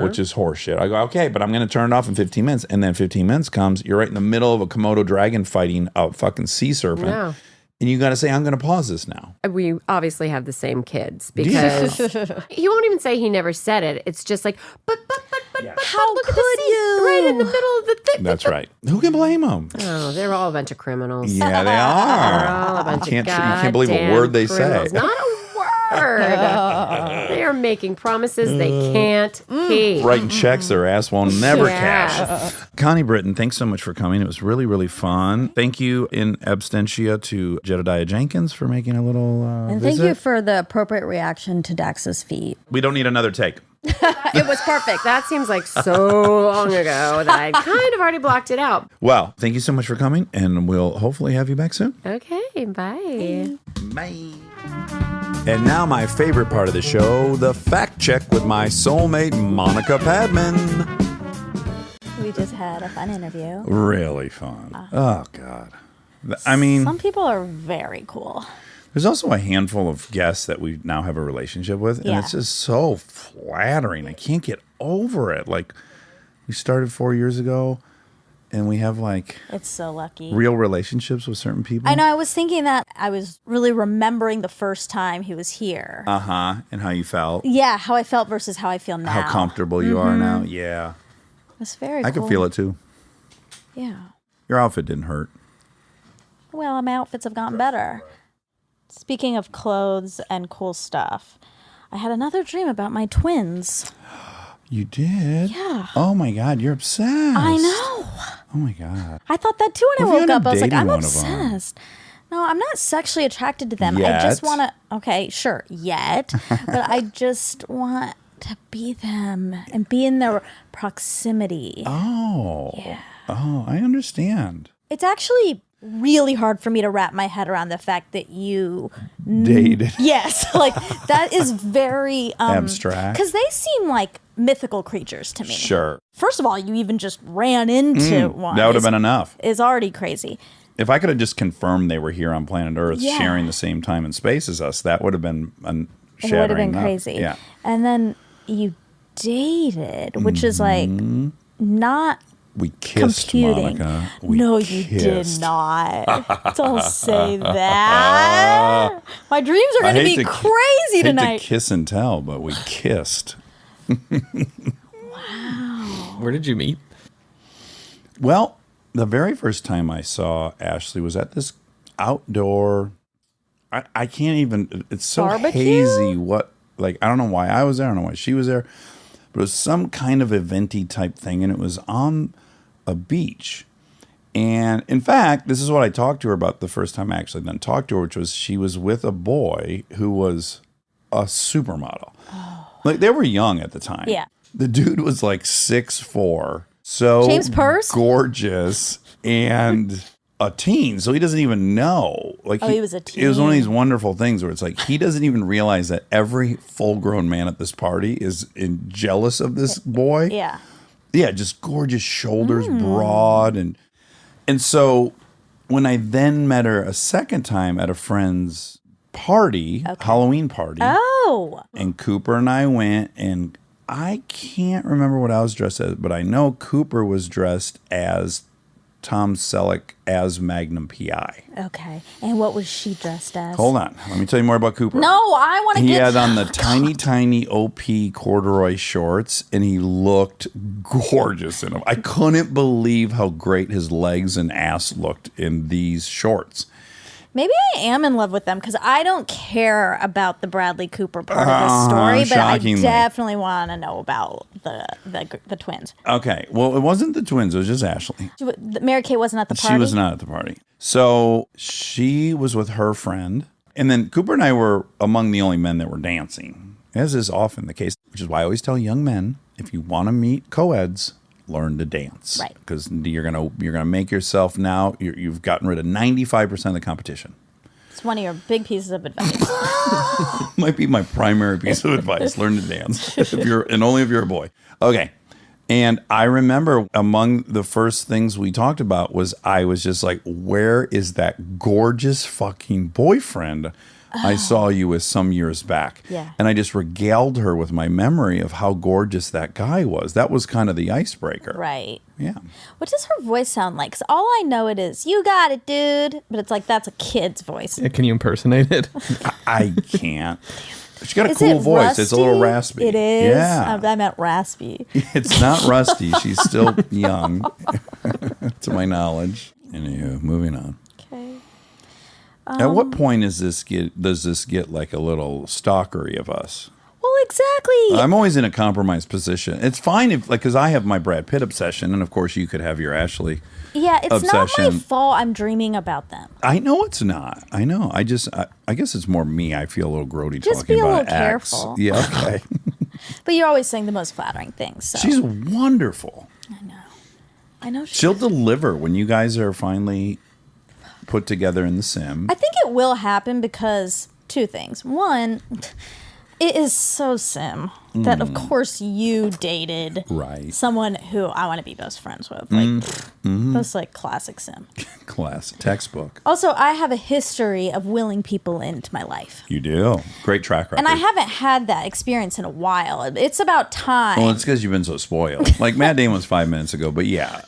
Which is horseshit. I go, okay, but I'm going to turn it off in 15 minutes. And then 15 minutes comes, you're right in the middle of a Komodo dragon fighting a fucking sea serpent. No. And you got to say, I'm going to pause this now. We obviously have the same kids because he won't even say he never said it. It's just like, but How look at could the scene you? right in the middle of the thing. That's right. Who can blame them? Oh, they're all a bunch of criminals. Yeah, they They're are. all a bunch You of can't believe a goddamn word they criminals. say. Not a word. They are making promises they can't keep. Writing checks their ass won't never Yeah. cash. Connie Britton, thanks so much for coming. It was really, really fun. Thank you in absentia to Jedediah Jenkins for making a little And visit. thank you for the appropriate reaction to Dax's feet. We don't need another take. It was perfect. That seems like so long ago that I kind of already blocked it out. Well, thank you so much for coming, and we'll hopefully have you back soon. Okay, bye. Bye. And now my favorite part of the show, the fact check with my soulmate, Monica Padman. We just had a fun interview. Really fun. Oh, God. I mean, Some people are very cool. there's also a handful of guests that we now have a relationship with, and Yeah. it's just so flattering. I can't get over it. Like, we started 4 years ago, and we have, like, It's so lucky. real relationships with certain people. I know. I was thinking that I was really remembering the first time he was here. Uh-huh. And how you felt. Yeah, how I felt versus how I feel now. How comfortable you are now. Yeah. It's very I cool. could feel it, too. Yeah. Your outfit didn't hurt. Well, my outfits have gotten better. Speaking of clothes and cool stuff, I had another dream about my twins. You did? Yeah. Oh, my God. You're obsessed. I know. Oh, my God. I thought that too when What if I you woke end up. up I was like, dating I'm one of 'em? obsessed. No, I'm not sexually attracted to them. I Yet. just want to, okay, sure, yet. But I just want to be them and be in their proximity. Oh. Yeah. Oh, I understand. It's actually really hard for me to wrap my head around the fact that you Dated. Yes, like that is very Abstract. because they seem like mythical creatures to me. Sure. First of all, you even just ran into one. That would have is- been enough. Is already crazy. If I could have just confirmed they were here on planet Earth Yeah. sharing the same time and space as us, that would have been It shattering. would have been enough. crazy. Yeah. And then you dated, which is like not We kissed, computing. Monica. We No, you did kissed. not. Don't say that. My dreams are I going to hate be to- crazy hate tonight. to kiss and tell, but we kissed. Where did you meet? Well, the very first time I saw Ashley was at this outdoor. I can't even. It's so Barbecue? hazy. I don't know why I was there. I don't know why she was there. But it was some kind of eventy type thing, and it was on a beach. And in fact, this is what I talked to her about the first time I actually then talked to her, which was she was with a boy who was a supermodel. Like they were young at the time. Yeah. The dude was like 6'4", so James Purse? gorgeous, and a teen, so he doesn't even know. Like Oh, he was a It was one of teen. these wonderful things where it's like he doesn't even realize that every full-grown man at this party is jealous of this boy. Yeah. Yeah, just gorgeous shoulders, broad, and so when I then met her a second time at a friend's party, Halloween party, Oh. and Cooper and I went, and I can't remember what I was dressed as, but I know Cooper was dressed as Tom Selleck as Magnum PI. Okay. And what was she dressed as? Hold on, let me tell you more about Cooper. No, I want to He get had on the tiny OP corduroy shorts, and he looked gorgeous in them. I couldn't believe how great his legs and ass looked in these shorts. Maybe I am in love with them because I don't care about the Bradley Cooper part of this story, but I shockingly. definitely want to know about the twins. Okay, well, it wasn't the twins; it was just Ashley. Mary Kay wasn't at the party. She was not at the party. So she was with her friend. And then Cooper and I were among the only men that were dancing, as is often the case, which is why I always tell young men, if you want to meet co-eds, learn to dance. Right. Because you're gonna make yourself now, you've gotten rid of 95% of the competition. It's one of your big pieces of advice. Might be my primary piece of advice. Learn to dance only if you're a boy. Okay. And I remember among the first things we talked about was I was just like, where is that gorgeous fucking boyfriend I saw you with some years back? Yeah. And I just regaled her with my memory of how gorgeous that guy was. That was kind of the icebreaker. Right. Yeah. What does her voice sound like? Because all I know it is, you got it, dude. But it's like, that's a kid's voice. Can you impersonate it? I can't. She's got a Is cool it voice. It's a little rusty? raspy. It is? Yeah. I meant raspy. It's not rusty. She's still young, to my knowledge. Anywho, moving on. Okay. At what point does this get like a little stalkery of us? Well, exactly. I'm always in a compromised position. It's fine if, like, because I have my Brad Pitt obsession, and of course you could have your Ashley. Yeah, it's not my obsession. fault I'm dreaming about them. I know it's not. I know. I guess it's more me. I feel a little grody Just talking be a about little X. careful. Yeah, okay. But you're always saying the most flattering things. So. She's wonderful. I know She'll deliver when you guys are finally put together in the sim. I think it will happen because two things. One, it is so sim that of course you dated Right. someone who I want to be best friends with. Like that's like classic sim. Class textbook. Also, I have a history of willing people into my life. You do. Great track record. And I haven't had that experience in a while. It's about time. Well, it's because you've been so spoiled. Like Matt Damon was 5 minutes ago, but yeah.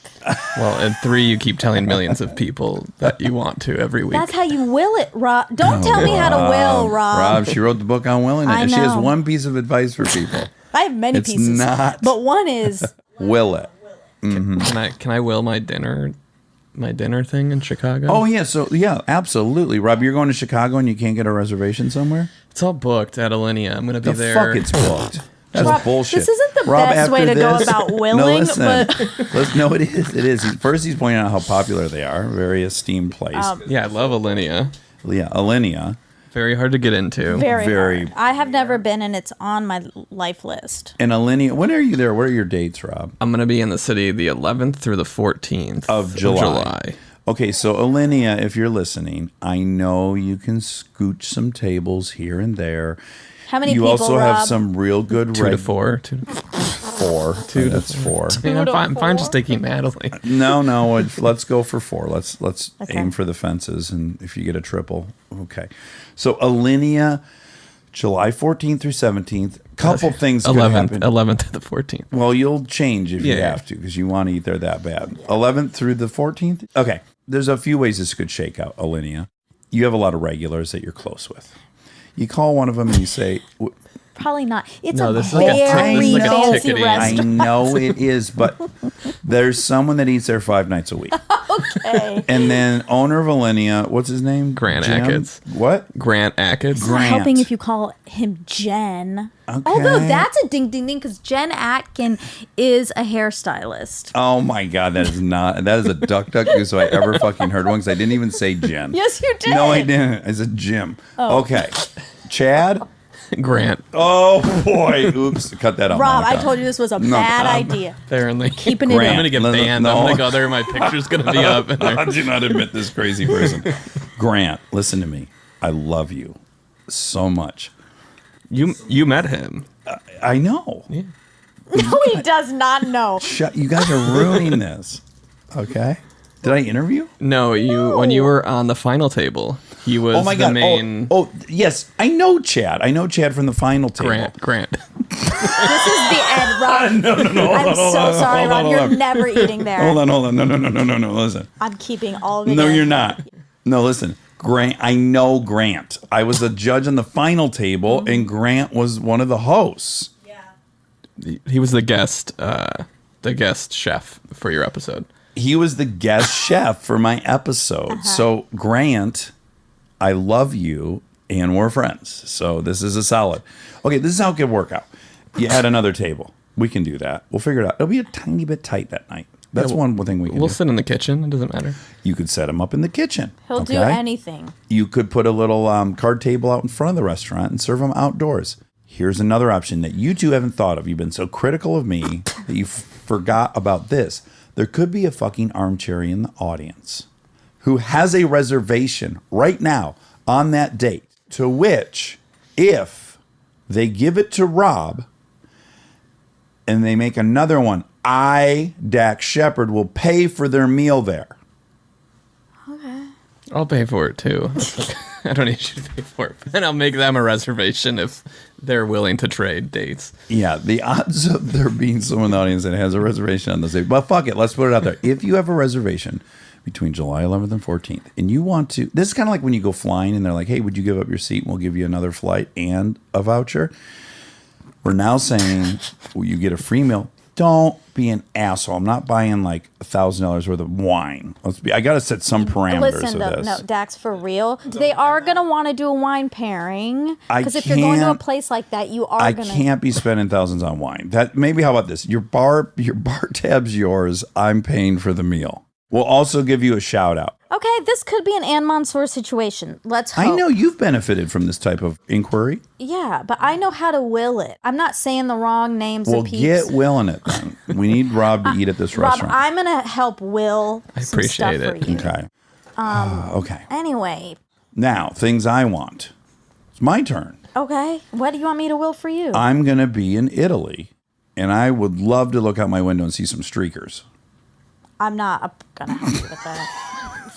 Well, and 3, you keep telling millions of people that you want to every week. That's how you will it, Rob. Don't tell me how to will, Rob. Rob, she wrote the book on willing it. I And she has know. one piece of advice for people. I have many It's pieces. not- But one is Will it. Can I will my dinner thing in Chicago? Oh, yeah. So, yeah, absolutely. Rob, you're going to Chicago and you can't get a reservation somewhere? It's all booked at Alinea. I'm going to be The there. fuck it's booked. That's Rob, bullshit. this isn't the Rob, best way after to go this- about No, willing, listen. but No, it is. It is. First, he's pointing out how popular they are. Very esteemed place. Yeah, I love Alinea. Yeah, Alinea. Very hard to get into. very hard. I have never been, and it's on my life list. And Alinea, when are you there? What are your dates, Rob? I'm going to be in the city the 11th through the 14th Of July. Okay, so Alinea, if you're listening, I know you can scooch some tables here and there. How many You people, also Rob? have some real good 2 to 4. 2 to 4. That's 4. I'm fine just taking Natalie. No, let's go for 4. Let's Okay. aim for the fences, and if you get a triple, okay. So Alinea, July 14th through 17th. Couple things could 11th happen. to the 14th. Well, you'll change if you Yeah. have to because you want to eat there that bad. 11th through the 14th? Okay. There's a few ways this could shake out, Alinea. You have a lot of regulars that you're close with. You call one of them and you say, Probably not. It's No, a this is like a tick- very this is like a fancy ticketing. I restaurant. know it is, but there's someone that eats there 5 nights a week. Okay. And then owner of Alinea, what's his name? Grant Jim? Achatz. What? Grant Achatz. Grant. Helping if you call him Jen. Okay. Although that's a ding ding ding because Jen Atkin is a hairstylist. Oh my God, that is a duck goose I ever fucking heard one because I didn't even say Jen. Yes, you did. No, I didn't. I said Jim. Oh. Okay. Chad? Grant. Oh boy. Oops. Cut that out. Rob, Monica. I told you this was a bad idea. Apparently. Keeping it Grant. I'm going to get No, no, banned. no. I'm going to go there. My picture's going to be up. And I do not admit this crazy person. Grant, listen to me. I love you so much. you met him. I know. No, he does not know. Shut. You guys are ruining this. Okay. Did I interview? No, when you were on the final table, he was Oh my the God. main Oh, yes. I know Chad. I know Chad from the final table. Grant. This is the end, Rob. No. I'm so sorry, hold Rob. on, You're hold on. never eating there. Hold on. No. Listen. I'm keeping all of it. No, in. you're not. No, listen. Grant. I know Grant. I was a judge on the final table, and Grant was one of the hosts. He was the guest chef for your episode. He was the guest chef for my episode. So, Grant, I love you, and we're friends. So, this is a solid. Okay, this is how it could work out. You add another table. We can do that. We'll figure it out. It'll be a tiny bit tight that night. That's one thing we can We'll do. sit in the kitchen. It doesn't matter. You could set him up in the kitchen. He'll do anything. You could put a little card table out in front of the restaurant and serve them outdoors. Here's another option that you two haven't thought of. You've been so critical of me that you forgot about this. There could be a fucking armchair in the audience who has a reservation right now on that date. To which, if they give it to Rob and they make another one, Dax Shepard, will pay for their meal there. I'll pay for it too. I don't need you to pay for it. And I'll make them a reservation if they're willing to trade dates. Yeah, the odds of there being someone in the audience that has a reservation on this day, but fuck it, let's put it out there. If you have a reservation between July 11th and 14th, and you want to, this is kind of like when you go flying and they're like, hey, would you give up your seat and we'll give you another flight and a voucher? We're now saying, well, you get a free meal. Don't be an asshole. I'm not buying like $1,000 worth of wine. I got to set some parameters Listen, of though, this. no, Dax, for real, they are going to want to do a wine pairing. Because if you're going to a place like that, you are going to. I can't be spending thousands on wine. That maybe. How about this? Your bar tab's yours. I'm paying for the meal. We'll also give you a shout out. Okay, this could be an Anne Mansour situation. Let's hope. I know you've benefited from this type of inquiry. Yeah, but I know how to will it. I'm not saying the wrong names Well, of peeps. get willing it then. We need Rob to eat at this Rob, restaurant. I'm going to help will I some stuff appreciate for it. you. Okay. Okay. Anyway, Now, things I want. It's my turn. okay, what do you want me to will for you? I'm going to be in Italy, and I would love to look out my window and see some streakers. I'm not going to help you with that.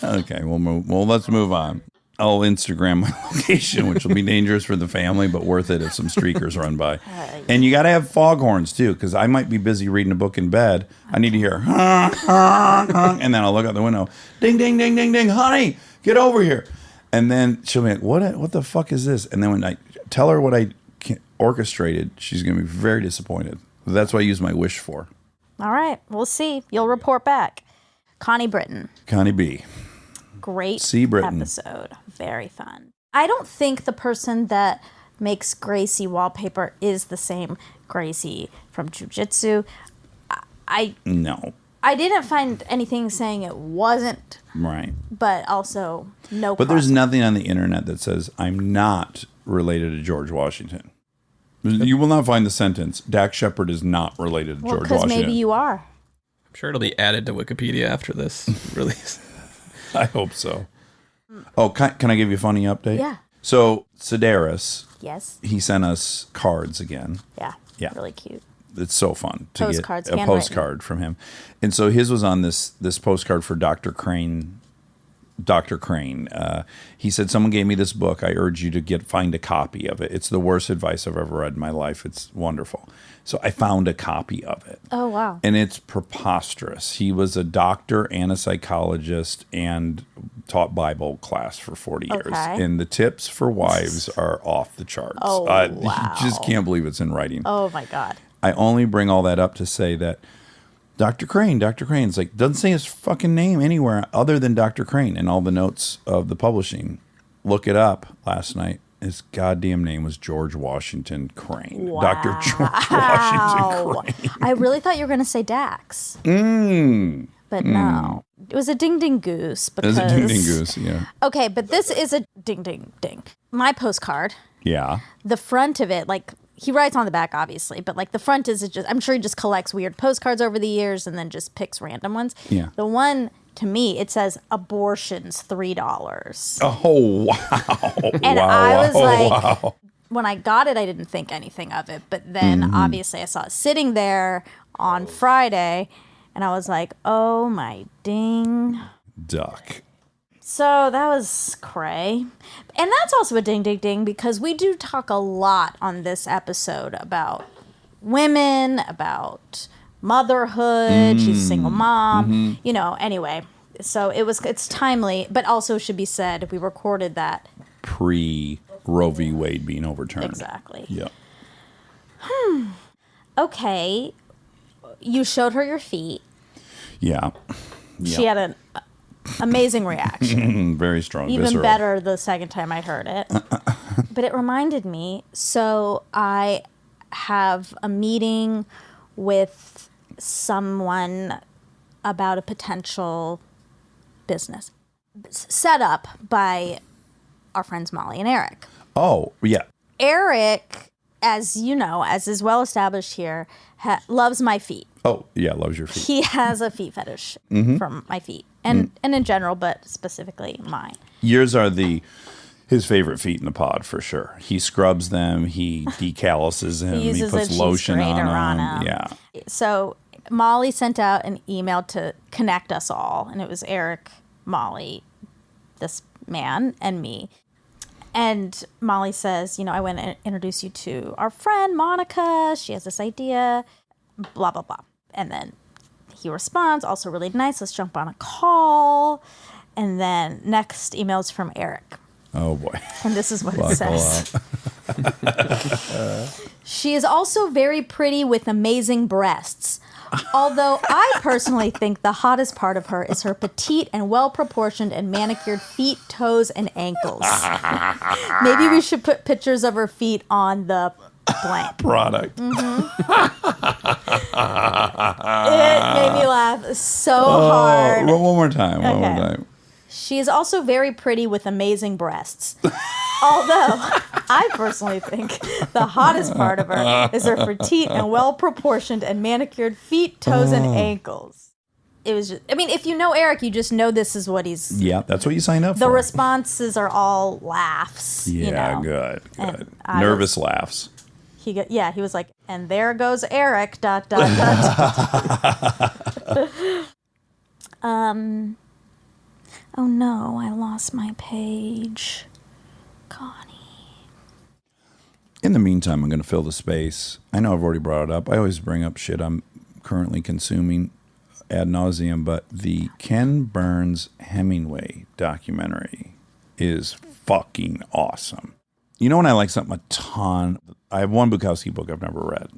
Okay, let's move on. I'll Instagram my location, which will be dangerous for the family, but worth it if some streakers run by. And you got to have foghorns, too, because I might be busy reading a book in bed. I need to hear, honk, honk, honk, and then I'll look out the window, ding, ding, ding, ding, ding, honey, get over here. And then she'll be like, what the fuck is this? And then when I tell her what I orchestrated, she's going to be very disappointed. That's what I use my wish for. All right, we'll see. You'll report back. Connie Britton. Connie B. Great C. Britton. episode. Very fun. I don't think the person that makes Gracie wallpaper is the same Gracie from Jiu Jitsu. No. I didn't find anything saying it wasn't, Right. but also no. But there's crossover. nothing on the internet that says I'm not related to George Washington. You will not find the sentence, Dax Shepard is not related to Well, George because Washington. maybe you are. I'm sure it'll be added to Wikipedia after this release. I hope so. Oh, can I give you a funny update? Yeah. So, Sedaris, Yes. he sent us cards again. Yeah. Yeah. Really cute. It's so fun to Postcards, get a handwritten. postcard from him. And so his was on this postcard for Dr. Crane. Dr. Crane. He said, someone gave me this book. I urge you to find a copy of it. It's the worst advice I've ever read in my life. It's wonderful. So I found a copy of it. Oh, wow. And it's preposterous. He was a doctor and a psychologist and taught Bible class for 40 years. Okay. And the tips for wives are off the charts. Oh, wow. You just can't believe it's in writing. Oh, my God. I only bring all that up to say that Dr. Crane's like, doesn't say his fucking name anywhere other than Dr. Crane in all the notes of the publishing. Look it up last night. His goddamn name was George Washington Crane. Wow. Dr. George Washington Crane. I really thought you were going to say Dax. But no. It was a ding ding goose. It Because, was a ding ding goose, yeah. Okay, but this is a ding ding ding. My postcard, Yeah. the front of it, like, he writes on the back, obviously, but like the front is just, I'm sure he just collects weird postcards over the years and then just picks random ones. Yeah. The one, to me, it says abortions $3. Oh, wow. And wow, I was wow, like, wow. when I got it, I didn't think anything of it. But then Mm-hmm. obviously I saw it sitting there on Friday and I was like, oh my ding. Duck. So that was cray. And that's also a ding, ding, ding, because we do talk a lot on this episode about women, about motherhood. She's a single mom, you know, anyway. So it's timely, but also should be said, we recorded that. Pre Roe v. Wade being overturned. Exactly. Yeah. Okay. You showed her your feet. Yeah. She had an amazing reaction. Very strong. Even visceral. better the second time I heard it. But it reminded me, so I have a meeting with someone about a potential business set up by our friends Molly and Eric. Oh, yeah. Eric, as you know, as is well established here, loves my feet. Oh, yeah, loves your feet. He has a feet fetish from my feet, and in general, but specifically mine. Yours are the his favorite feet in the pod for sure. He scrubs them. He decalluses him. He uses puts a cheese lotion grater on on him. 'em. Yeah. So Molly sent out an email to connect us all, and it was Eric, Molly, this man, and me. And Molly says, I want to introduce you to our friend Monica. She has this idea, blah, blah, blah. And then he responds, also really nice. Let's jump on a call. And then next email's from Eric. Oh, boy. And this is what it Buckle says. up. She is also very pretty with amazing breasts. Although I personally think the hottest part of her is her petite and well-proportioned and manicured feet, toes, and ankles. Maybe we should put pictures of her feet on the blank. Product. It made me laugh so hard. One more time. One more Okay. time. She is also very pretty with amazing breasts. Although I personally think the hottest part of her is her petite and well-proportioned and manicured feet, toes, and ankles. It was just, if you know Eric, you just know this is what he's... Yeah, that's what you signed up The for. responses are all laughs. Yeah, good. And Good. I Nervous laughs. He was like, and there goes Eric, ... Oh no, I lost my page. Connie. In the meantime, I'm going to fill the space. I know I've already brought it up. I always bring up shit I'm currently consuming ad nauseum, but the Ken Burns Hemingway documentary is fucking awesome. You know when I like something a ton? I have one Bukowski book I've never read.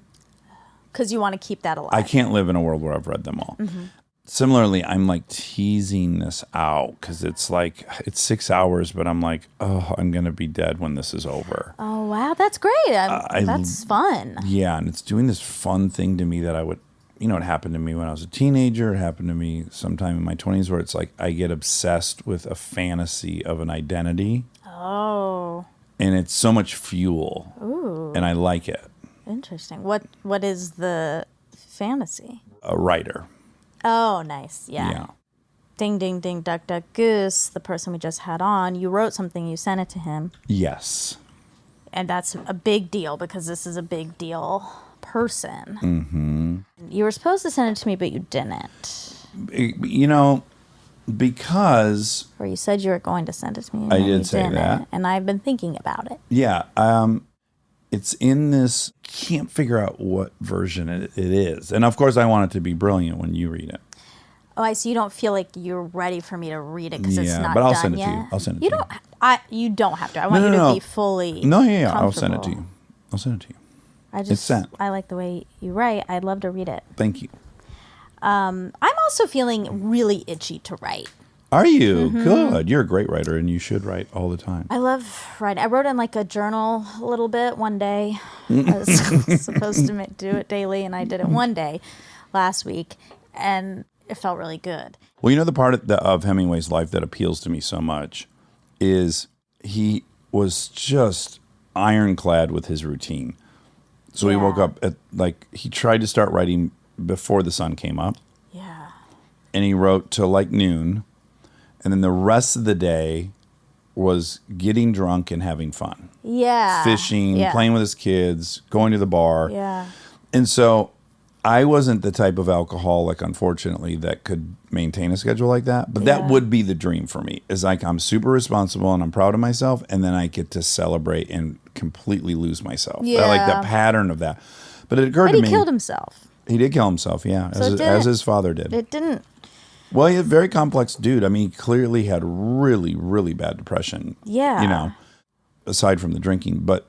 Because you want to keep that alive. I can't live in a world where I've read them all. Similarly, I'm like teasing this out because it's 6 hours, but I'm like, oh, I'm going to be dead when this is over. Oh, wow. That's great. That's fun. Yeah, and it's doing this fun thing to me that I would, it happened to me when I was a teenager. It happened to me sometime in my 20s where it's like I get obsessed with a fantasy of an identity. Oh. And it's so much fuel. Ooh. And I like it. Interesting. What is the fantasy? A writer. Oh, nice. Yeah. Yeah. Ding, ding, ding, duck, duck, goose. The person we just had on, you wrote something, you sent it to him. Yes. And that's a big deal because this is a big deal person. Mm-hmm. You were supposed to send it to me, but you didn't. Because... Or you said you were going to send it to me. And I then did you say didn't, that. And I've been thinking about it. Yeah. It's in this, can't figure out what version it is. And of course, I want it to be brilliant when you read it. Oh, so you don't feel like you're ready for me to read it because it's not but I'll done send it yet? to you. I'll send it You to you. don't. You don't have to. I want you to be fully. No, yeah. I'll send it to you. I'll send it to you. It's sent. I like the way you write. I'd love to read it. Thank you. I'm also feeling really itchy to write. Are you? Good. You're a great writer, and you should write all the time. I love writing. I wrote in like a journal a little bit one day. I was supposed to do it daily, and I did it one day last week, and it felt really good. Well, the part of Hemingway's life that appeals to me so much is he was just ironclad with his routine. So he woke up at he tried to start writing before the sun came up. Yeah. And he wrote till noon. And then the rest of the day was getting drunk and having fun. Yeah. Fishing, playing with his kids, going to the bar. Yeah. And so I wasn't the type of alcoholic, unfortunately, that could maintain a schedule like that. But that would be the dream for me. Is I'm super responsible and I'm proud of myself. And then I get to celebrate and completely lose myself. Yeah. I like the pattern of that. But it occurred to me. But he killed himself. He did kill himself, yeah. So as his father did. It didn't. Well, he's a very complex dude. I mean, he clearly had really, really bad depression. Yeah. Aside from the drinking. But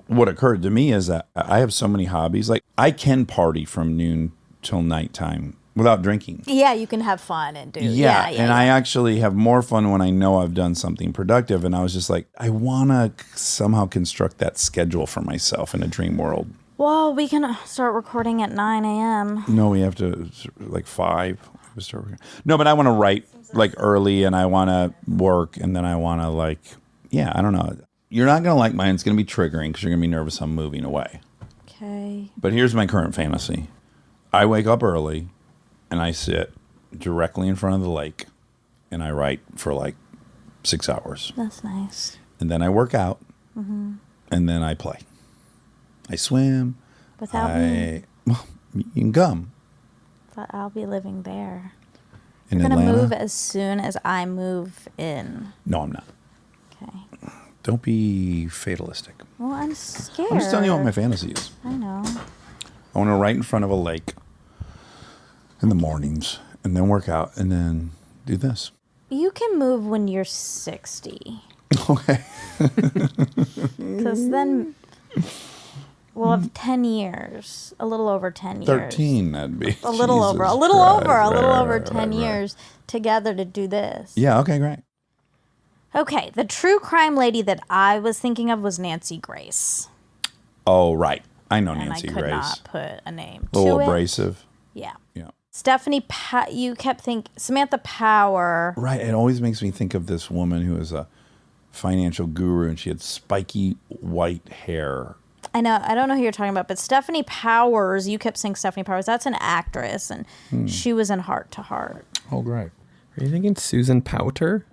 what occurred to me is that I have so many hobbies. Like, I can party from noon till nighttime without drinking. Yeah, you can have fun and do. And I actually have more fun when I know I've done something productive. And I was just like, I want to somehow construct that schedule for myself in a dream world. Well, we can start recording at 9 a.m. No, we have to 5. No, but I want to write early, and I want to work, and then I want to I don't know. You're not going to like mine. It's going to be triggering because you're going to be nervous I'm moving away. Okay. But here's my current fantasy. I wake up early, and I sit directly in front of the lake, and I write for 6 hours. That's nice. and then I work out, and then I play. I swim. Without me, Well, you can come. but I'll be living there. In You're gonna Atlanta? move as soon as I move in. No, I'm not. Okay. Don't be fatalistic. Well, I'm scared. I'm just telling you what my fantasy is. I know. I want to right in front of a lake in the mornings, and then work out, and then do this. You can move when you're 60. Okay. Because then we'll have 10 years. A little over 10 years. 13, that'd be. A little over. A little over 10 years together to do this. Yeah, okay, great. Okay, the true crime lady that I was thinking of was Nancy Grace. Oh, right. I know And Nancy I could Grace. not put a name A little to it. abrasive. Yeah. Yeah. Stephanie, you kept thinking, Samantha Power. Right. It always makes me think of this woman who is a financial guru, and she had spiky white hair. I know, I don't know who you're talking about, but Stephanie Powers, you kept saying Stephanie Powers, that's an actress, and she was in Heart to Heart. Oh, great. Are you thinking Susan Powter?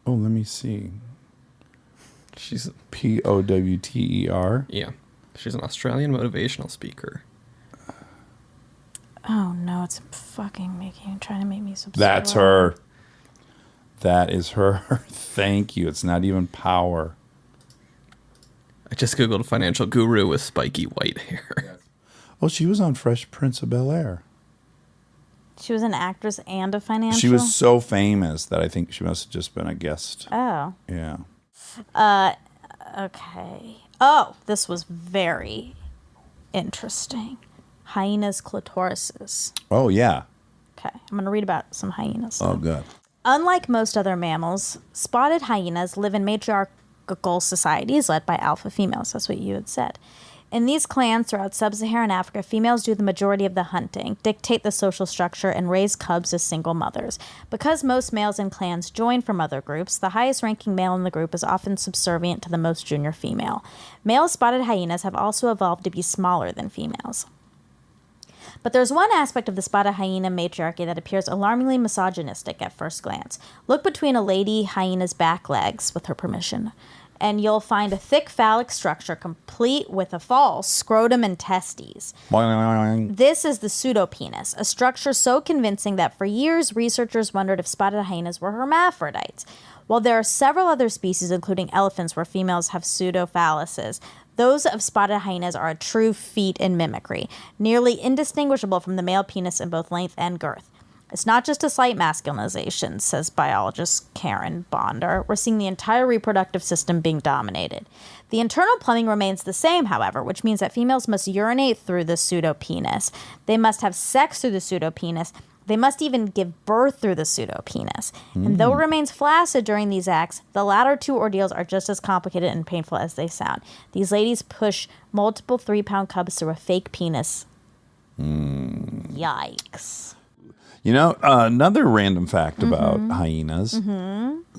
Oh, let me see. She's Powter. yeah. She's an Australian motivational speaker. Oh no, it's fucking trying to make me subscribe. That's her. That is her. Thank you. It's not even Power. I just googled financial guru with spiky white hair. Oh, she was on Fresh Prince of Bel-Air. She was an actress and a financial? She was so famous that I think she must have just been a guest. Oh. Yeah. Okay. Oh, this was very interesting. Hyenas clitorises. Oh, yeah. Okay, I'm going to read about some hyenas. Oh, good. Unlike most other mammals, spotted hyenas live in matriarchal societies led by alpha females. That's what you had said. In these clans throughout sub-Saharan Africa, females do the majority of the hunting, dictate the social structure, and raise cubs as single mothers. Because most males in clans join from other groups, the highest-ranking male in the group is often subservient to the most junior female. Male spotted hyenas have also evolved to be smaller than females. But there's one aspect of the spotted hyena matriarchy that appears alarmingly misogynistic at first glance. Look between a lady hyena's back legs, with her permission, and you'll find a thick phallic structure complete with a false scrotum and testes. This is the pseudopenis, a structure so convincing that for years researchers wondered if spotted hyenas were hermaphrodites. While there are several other species, including elephants, where females have pseudophalluses, those of spotted hyenas are a true feat in mimicry, nearly indistinguishable from the male penis in both length and girth. It's not just a slight masculinization, says biologist Karen Bonder. We're seeing the entire reproductive system being dominated. The internal plumbing remains the same, however, which means that females must urinate through the pseudopenis. They must have sex through the pseudopenis. They must even give birth through the pseudopenis. And though it remains flaccid during these acts, the latter two ordeals are just as complicated and painful as they sound. These ladies push multiple 3-pound cubs through a fake penis. Yikes. You know, another random fact about hyenas.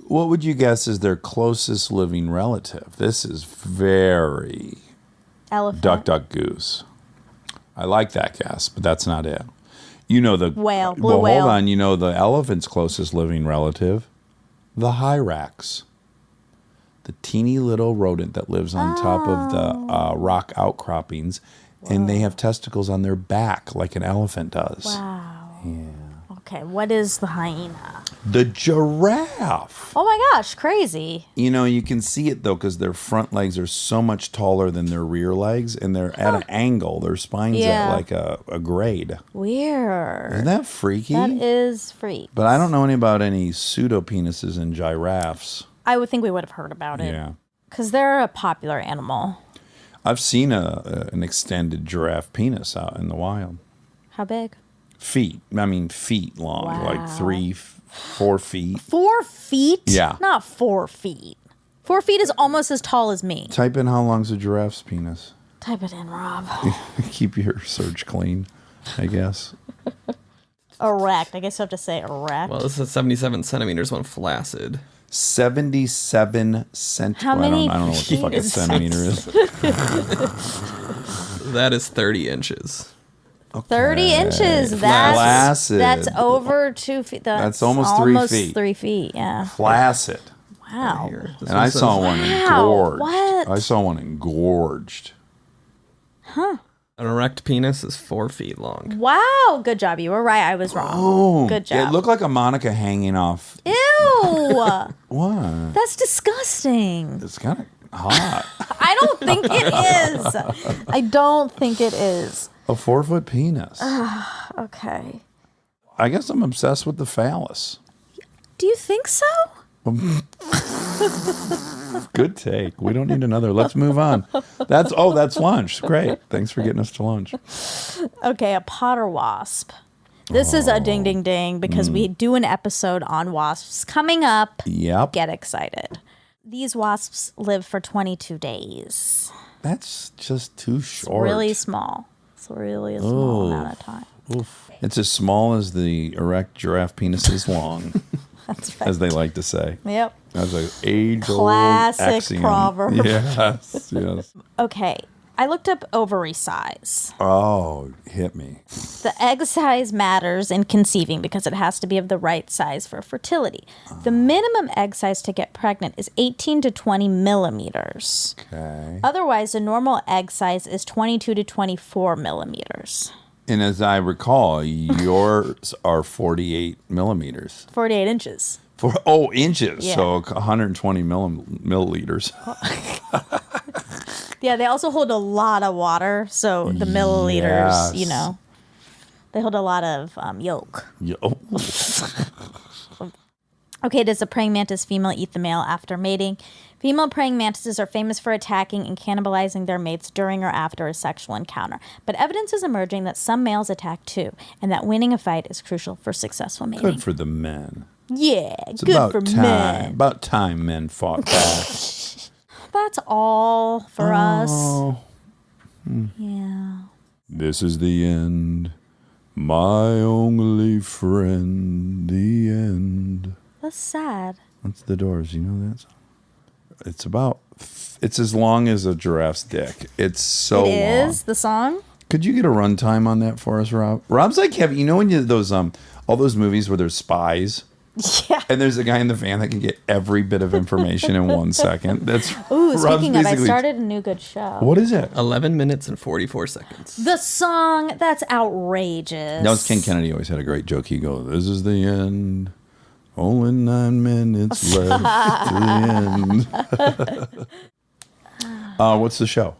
What would you guess is their closest living relative? This is very Elephant. duck, duck, goose. I like that guess, but that's not it. You know the Whale, blue well, whale. Hold on. You know the elephant's closest living relative, the hyrax, the teeny little rodent that lives on top of the rock outcroppings, and they have testicles on their back like an elephant does. Wow. Yeah. Okay, what is the hyena? The giraffe. Oh my gosh, crazy. You know, you can see it though because their front legs are so much taller than their rear legs, and they're at an angle. Their spine's Yeah. at like a grade. Weird. Isn't that freaky? That is freak. But I don't know about any pseudopenises in giraffes. I would think we would have heard about it. Yeah. Because they're a popular animal. I've seen an extended giraffe penis out in the wild. How big? Feet long, Wow. like 4 feet. 4 feet? Yeah. Not 4 feet. 4 feet is almost as tall as me. Type in how long's a giraffe's penis. Type it in, Rob. Keep your search clean, I guess. Erect. I guess you have to say erect. Well, this is 77 centimeters when flaccid. 77 centimeters. How many I don't know what the fuck a feet? centimeter is. That is 30 inches. 30 inches. Flaccid. That's over 2 feet. That's almost 3 feet. 3 feet, yeah. Flaccid. Wow. Here. This And I one saw says, one Wow, engorged. what? I saw one engorged. An erect penis is 4 feet long. Wow. Good job. You were right. I was wrong. Oh, Good job. It looked like a Monica hanging off. Ew. What? That's disgusting. It's kind of hot. I don't think it is. I don't think it is. A 4-foot penis. Okay. I guess I'm obsessed with the phallus. Do you think so? Good take. We don't need another. Let's move on. That's lunch. Great. Thanks for getting us to lunch. Okay, a potter wasp. This is a ding ding ding because we do an episode on wasps coming up. Yep. Get excited. These wasps live for 22 days. That's just too short. Really small. It's really a small amount of time. Oof. It's as small as the erect giraffe penis is long, That's right. as they like to say. Yep. That's an age-old Classic axiom. proverb. Yes, yes. Okay, I looked up ovary size. Oh, hit me. The egg size matters in conceiving because it has to be of the right size for fertility. The minimum egg size to get pregnant is 18 to 20 millimeters. Okay. Otherwise, the normal egg size is 22 to 24 millimeters. And as I recall, yours are 48 millimeters. 48 inches. Inches. Yeah. So 120 milliliters. Yeah, they also hold a lot of water. So the milliliters, Yes. they hold a lot of yolk. Oh. Okay, does a praying mantis female eat the male after mating? Female praying mantises are famous for attacking and cannibalizing their mates during or after a sexual encounter. But evidence is emerging that some males attack too, and that winning a fight is crucial for successful mating. Good for the men. Yeah, It's good about for time. men. About time men fought back. That's all for us. Oh. Yeah. This is the end. My only friend. The end. That's sad. That's the Doors. You know that song? It's as long as a giraffe's dick. It's so It long. is the song? Could you get a runtime on that for us, Rob? Rob's like having, when you those all those movies where there's spies Yeah. and there's a guy in the van that can get every bit of information in 1 second. That's Ooh, Rob's speaking of, I basically- started a new good show. What is it? 11 minutes and 44 seconds. The song, that's outrageous. That was Ken Kennedy always had a great joke. He'd go, "This is the end. Only 9 minutes left to the end." What's the show?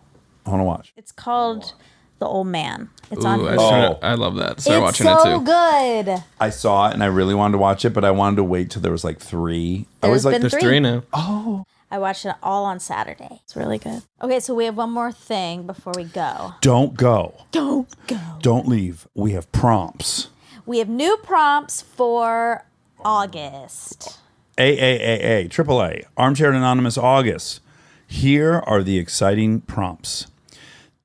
I want to watch. It's called The Old Man. It's Ooh, on I, Hulu. I love that. Started It's watching so it too. good. I saw it and I really wanted to watch it, but I wanted to wait till there was like 3. I There's was like, been There's 3. 3 now. I watched it all on Saturday. It's really good. Okay, so we have one more thing before we go. don't go. Don't go. Don't leave. We have prompts. We have new prompts for August. AAAA, AAA, Armchair Anonymous August. Here are the exciting prompts.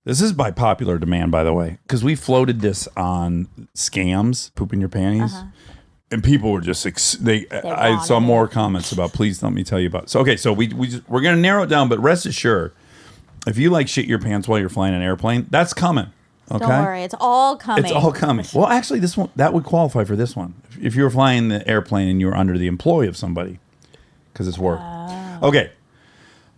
This is by popular demand, by the way, because we floated this on scams, poop in your panties. And people were just, I saw wanted more comments about, please let me tell you about. So, okay, so we're going to narrow it down, but rest assured, if you like shit your pants while you're flying an airplane, that's coming. Okay? Don't worry, it's all coming. It's all coming. Well, actually, this one, that would qualify for this one. If you were flying the airplane and you were under the employ of somebody, because it's work. Okay.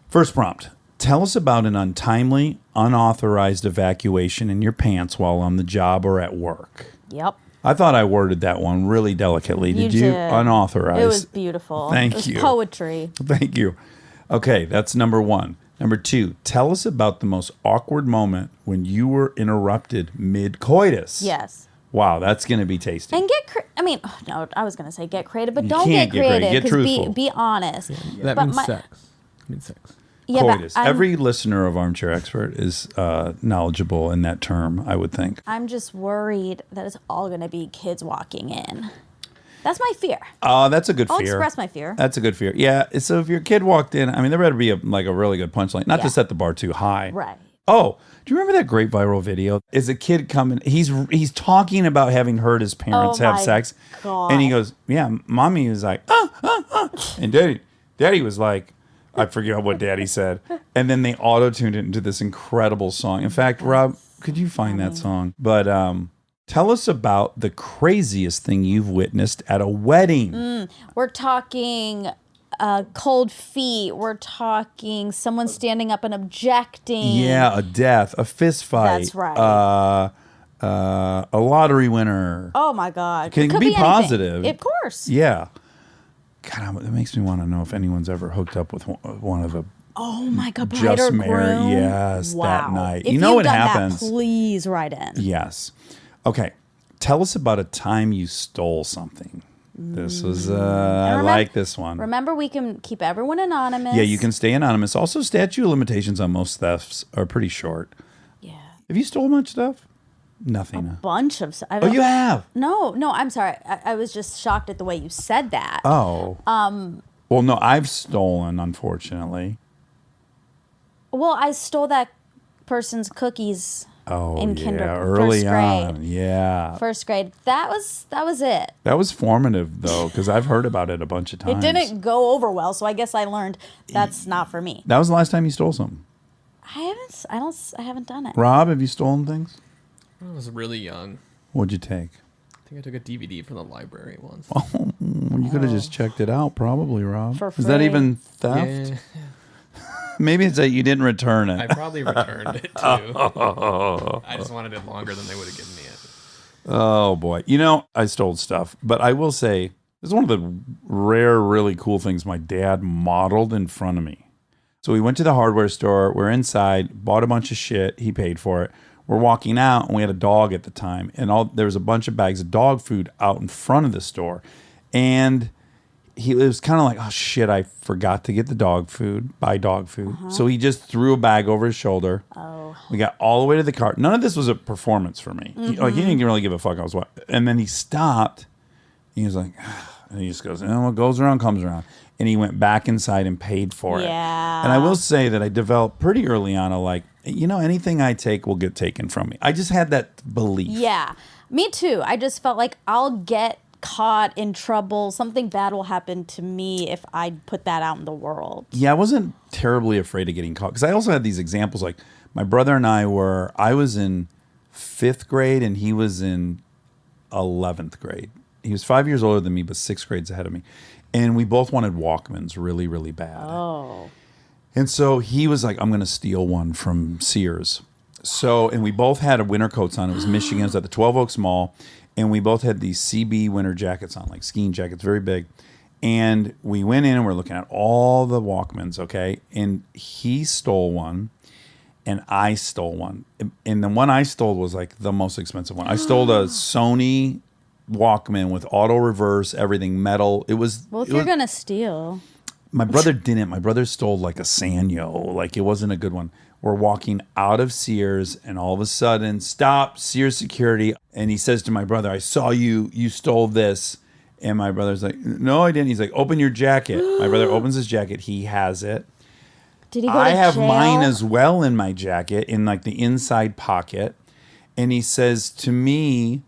First prompt. Tell us about an untimely, unauthorized evacuation in your pants while on the job or at work. Yep. I thought I worded that one really delicately. Did you? did. Unauthorized. It was beautiful. Thank it was you. Poetry. Thank you. Okay, that's number 1. Number 2, tell us about the most awkward moment when you were interrupted mid-coitus. Yes. Wow, that's going to be tasty. And no, I was going to say get creative, but You don't can't get get creative. creative. Get 'cause truthful. be honest. That But means my- sex. It means sex. Yeah, Coitus. but Every listener of Armchair Expert is knowledgeable in that term, I would think. I'm just worried that it's all going to be kids walking in. That's my fear. That's a good I'll fear. express my fear. That's a good fear. Yeah, so if your kid walked in, I mean, there better be a really good punchline. Not Yeah. to set the bar too high. Right. Oh, do you remember that great viral video? Is a kid coming? He's talking about having heard his parents Oh have my sex, God. and he goes, "Yeah, mommy was like, and daddy was like, I forget what daddy said, and then they auto tuned it into this incredible song. In fact, Rob, could you find that song? But tell us about the craziest thing you've witnessed at a wedding. We're talking cold feet. We're talking someone standing up and objecting. Yeah, a death, a fist fight. That's right. A lottery winner. Oh my God. Can It could be anything. positive. Of course. Yeah. God, it makes me want to know if anyone's ever hooked up with one of the Oh my God. Bride just or married. groom? Yes, Wow. that night. If You know you've what done happens? That, please write in. Yes. Okay. Tell us about a time you stole something. This was, I like this one. Remember, we can keep everyone anonymous. Yeah, you can stay anonymous. Also, statute of limitations on most thefts are pretty short. Yeah. Have you stolen much stuff? Nothing. huh? Bunch of. Oh, you have? No, I'm sorry. I was just shocked at the way you said that. Oh. Well, no, I've stolen, unfortunately. Well, I stole that person's cookies. Oh, in early first grade. on. Yeah. First grade. That was it. That was formative, though, because I've heard about it a bunch of times. It didn't go over well, so I guess I learned that's not for me. That was the last time you stole something. I haven't done it. Rob, have you stolen things? I was really young. What'd you take? I think I took a DVD from the library once. Oh, you could have just checked it out, probably, Rob. For Is that free. even theft? Yeah, Maybe it's that you didn't return it. I probably returned it too. I just wanted it longer than they would have given me it. Oh boy. You know, I stole stuff, but I will say this is one of the rare, really cool things my dad modeled in front of me. So we went to the hardware store, we're inside, bought a bunch of shit, he paid for it. We're walking out and we had a dog at the time, and there was a bunch of bags of dog food out in front of the store. And it was kind of like, oh shit, I forgot to get the dog food, buy dog food. So he just threw a bag over his shoulder. Oh. We got all the way to the car. None of this was a performance for me. He didn't really give a fuck. I was what. And then he stopped. He was like, and he just goes, what goes around comes around. And he went back inside and paid for it. Yeah. And I will say that I developed pretty early on anything I take will get taken from me. I just had that belief. Yeah, me too. I just felt like I'll get caught in trouble. Something bad will happen to me if I put that out in the world. Yeah, I wasn't terribly afraid of getting caught because I also had these examples. Like my brother and I was in 5th grade and he was in 11th grade. He was 5 years older than me, but 6 grades ahead of me. And we both wanted Walkmans really, really bad. Oh. And so he was like, I'm going to steal one from Sears. So, and we both had winter coats on. It was Michigan. It was at the 12 Oaks Mall. And we both had these CB winter jackets on, like skiing jackets, very big. And we went in and we're looking at all the Walkmans, okay? And he stole one and I stole one. And the one I stole was like the most expensive one. I stole a Sony Walkman with auto reverse, everything metal. It was. Well, if you're going to steal. My brother didn't. My brother stole like a Sanyo. Like it wasn't a good one. We're walking out of Sears and all of a sudden, stop, Sears security. And he says to my brother, I saw you stole this. And my brother's like, no, I didn't. He's like, open your jacket. My brother opens his jacket. He has it. Did he go I to have jail? mine as well in my jacket in like the inside pocket. And he says to me,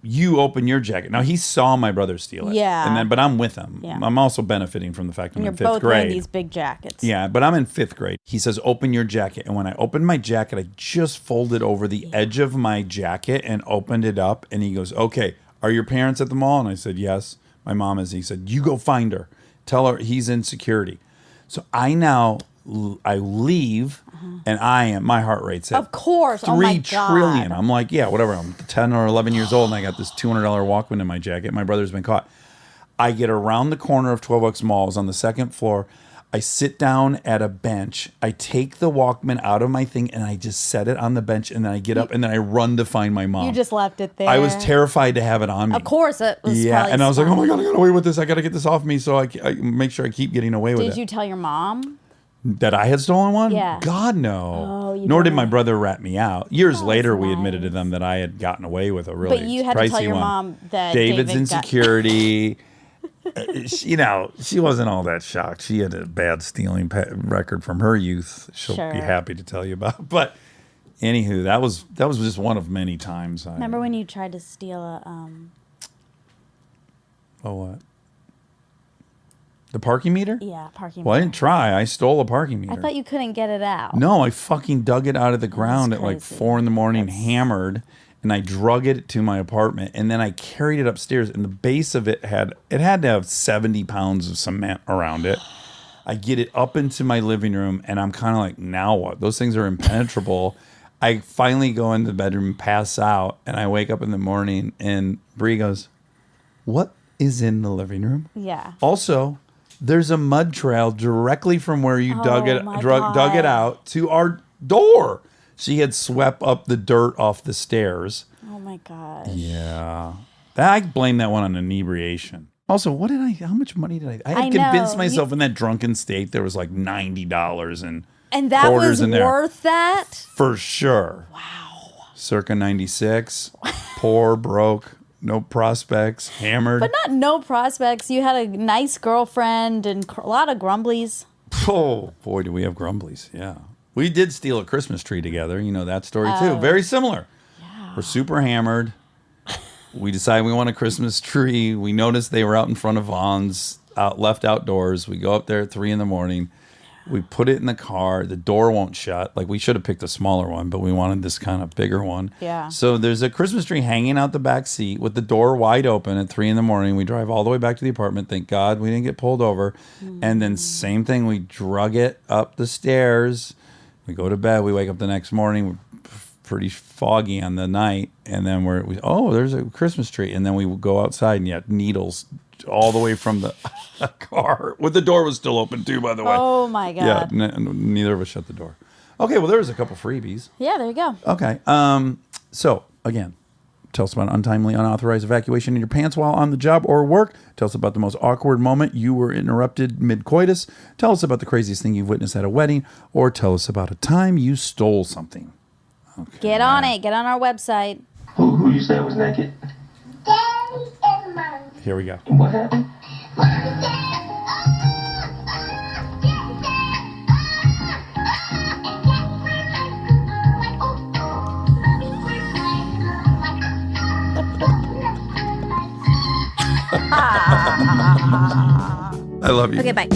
you open your jacket. Now he saw my brother steal it. Yeah. But I'm with him. Yeah. I'm also benefiting from the fact I'm And you're in 5th both grade. wearing these big jackets. Yeah, but I'm in 5th grade. He says, open your jacket. And when I opened my jacket, I just folded over the edge of my jacket and opened it up. And he goes, okay, are your parents at the mall? And I said, yes, my mom is. He said, you go find her. Tell her he's in security. So I leave and my heart rate's at Of course. 3 Oh my trillion. God. I'm like, yeah, whatever. I'm 10 or 11 years old and I got this $200 Walkman in my jacket. My brother's been caught. I get around the corner of 12 Oaks Mall. I was on the 2nd floor. I sit down at a bench. I take the Walkman out of my thing and I just set it on the bench and then I get up and then I run to find my mom. You just left it there. I was terrified to have it on me. Of course. It was Yeah, probably and I was like, oh my smart. God, I got away with this. I got to get this off me so I make sure I keep getting away with it. Did you tell your mom? That I had stolen one? Yeah. God, no. Oh, you Nor did didn't. my brother rat me out. Years later, that's we admitted to nice. them that I had gotten away with a really But you had to tell pricey your one. mom that David's David in got- security. She wasn't all that shocked. She had a bad stealing record from her youth. She'll Sure. be happy to tell you about. But anywho, that was just one of many times. Remember when you tried to steal a Oh, what? The parking meter? parking Well, I meter? didn't try. I stole a parking meter. I thought you couldn't get it out. No, I fucking dug it out of the ground at like crazy. 4 a.m, hammered, and I drug it to my apartment, and then I carried it upstairs, and the base of it had to have 70 pounds of cement around it. I get it up into my living room, and I'm kind of like, now what? Those things are impenetrable. I finally go into the bedroom, pass out, and I wake up in the morning, and Bree goes, what is in the living room? Yeah. Also, there's a mud trail directly from where you dug it out to our door. She had swept up the dirt off the stairs. Oh my gosh. Yeah. I blame that one on inebriation. Also, how much money did I had I know. convinced myself in that drunken state there was like $90 And that quarters was in there. worth that? For sure. Wow. Circa 96. Poor, broke, no prospects, hammered. But not no prospects. You had a nice girlfriend and a lot of grumblies. Oh, boy, do we have grumblies. Yeah. We did steal a Christmas tree together. You know that story, too. Very similar. Yeah. We're super hammered. We decided we want a Christmas tree. We noticed they were out in front of Vaughn's, left outdoors. We go up there at 3 a.m. We put it in the car. The door won't shut. Like, we should have picked a smaller one, but we wanted this kind of bigger one. Yeah. So there's a Christmas tree hanging out the back seat with the door wide open at 3 a.m. We drive all the way back to the apartment. Thank God we didn't get pulled over. And then same thing. We drug it up the stairs. We go to bed. We wake up the next morning. We're pretty foggy on the night. And then there's a Christmas tree. And then we go outside and yet needles all the way from the car. The door was still open too, by the way. Oh my God. Yeah, neither of us shut the door. Okay, well, there was a couple freebies. Yeah, there you go. Okay. So, again, tell us about untimely, unauthorized evacuation in your pants while on the job or work. Tell us about the most awkward moment you were interrupted mid-coitus. Tell us about the craziest thing you've witnessed at a wedding. Or tell us about a time you stole something. Okay. Get on it. Get on our website. Who you said was naked? Daddy and Mom. Here we go. And what happened? I love you. Okay, bye.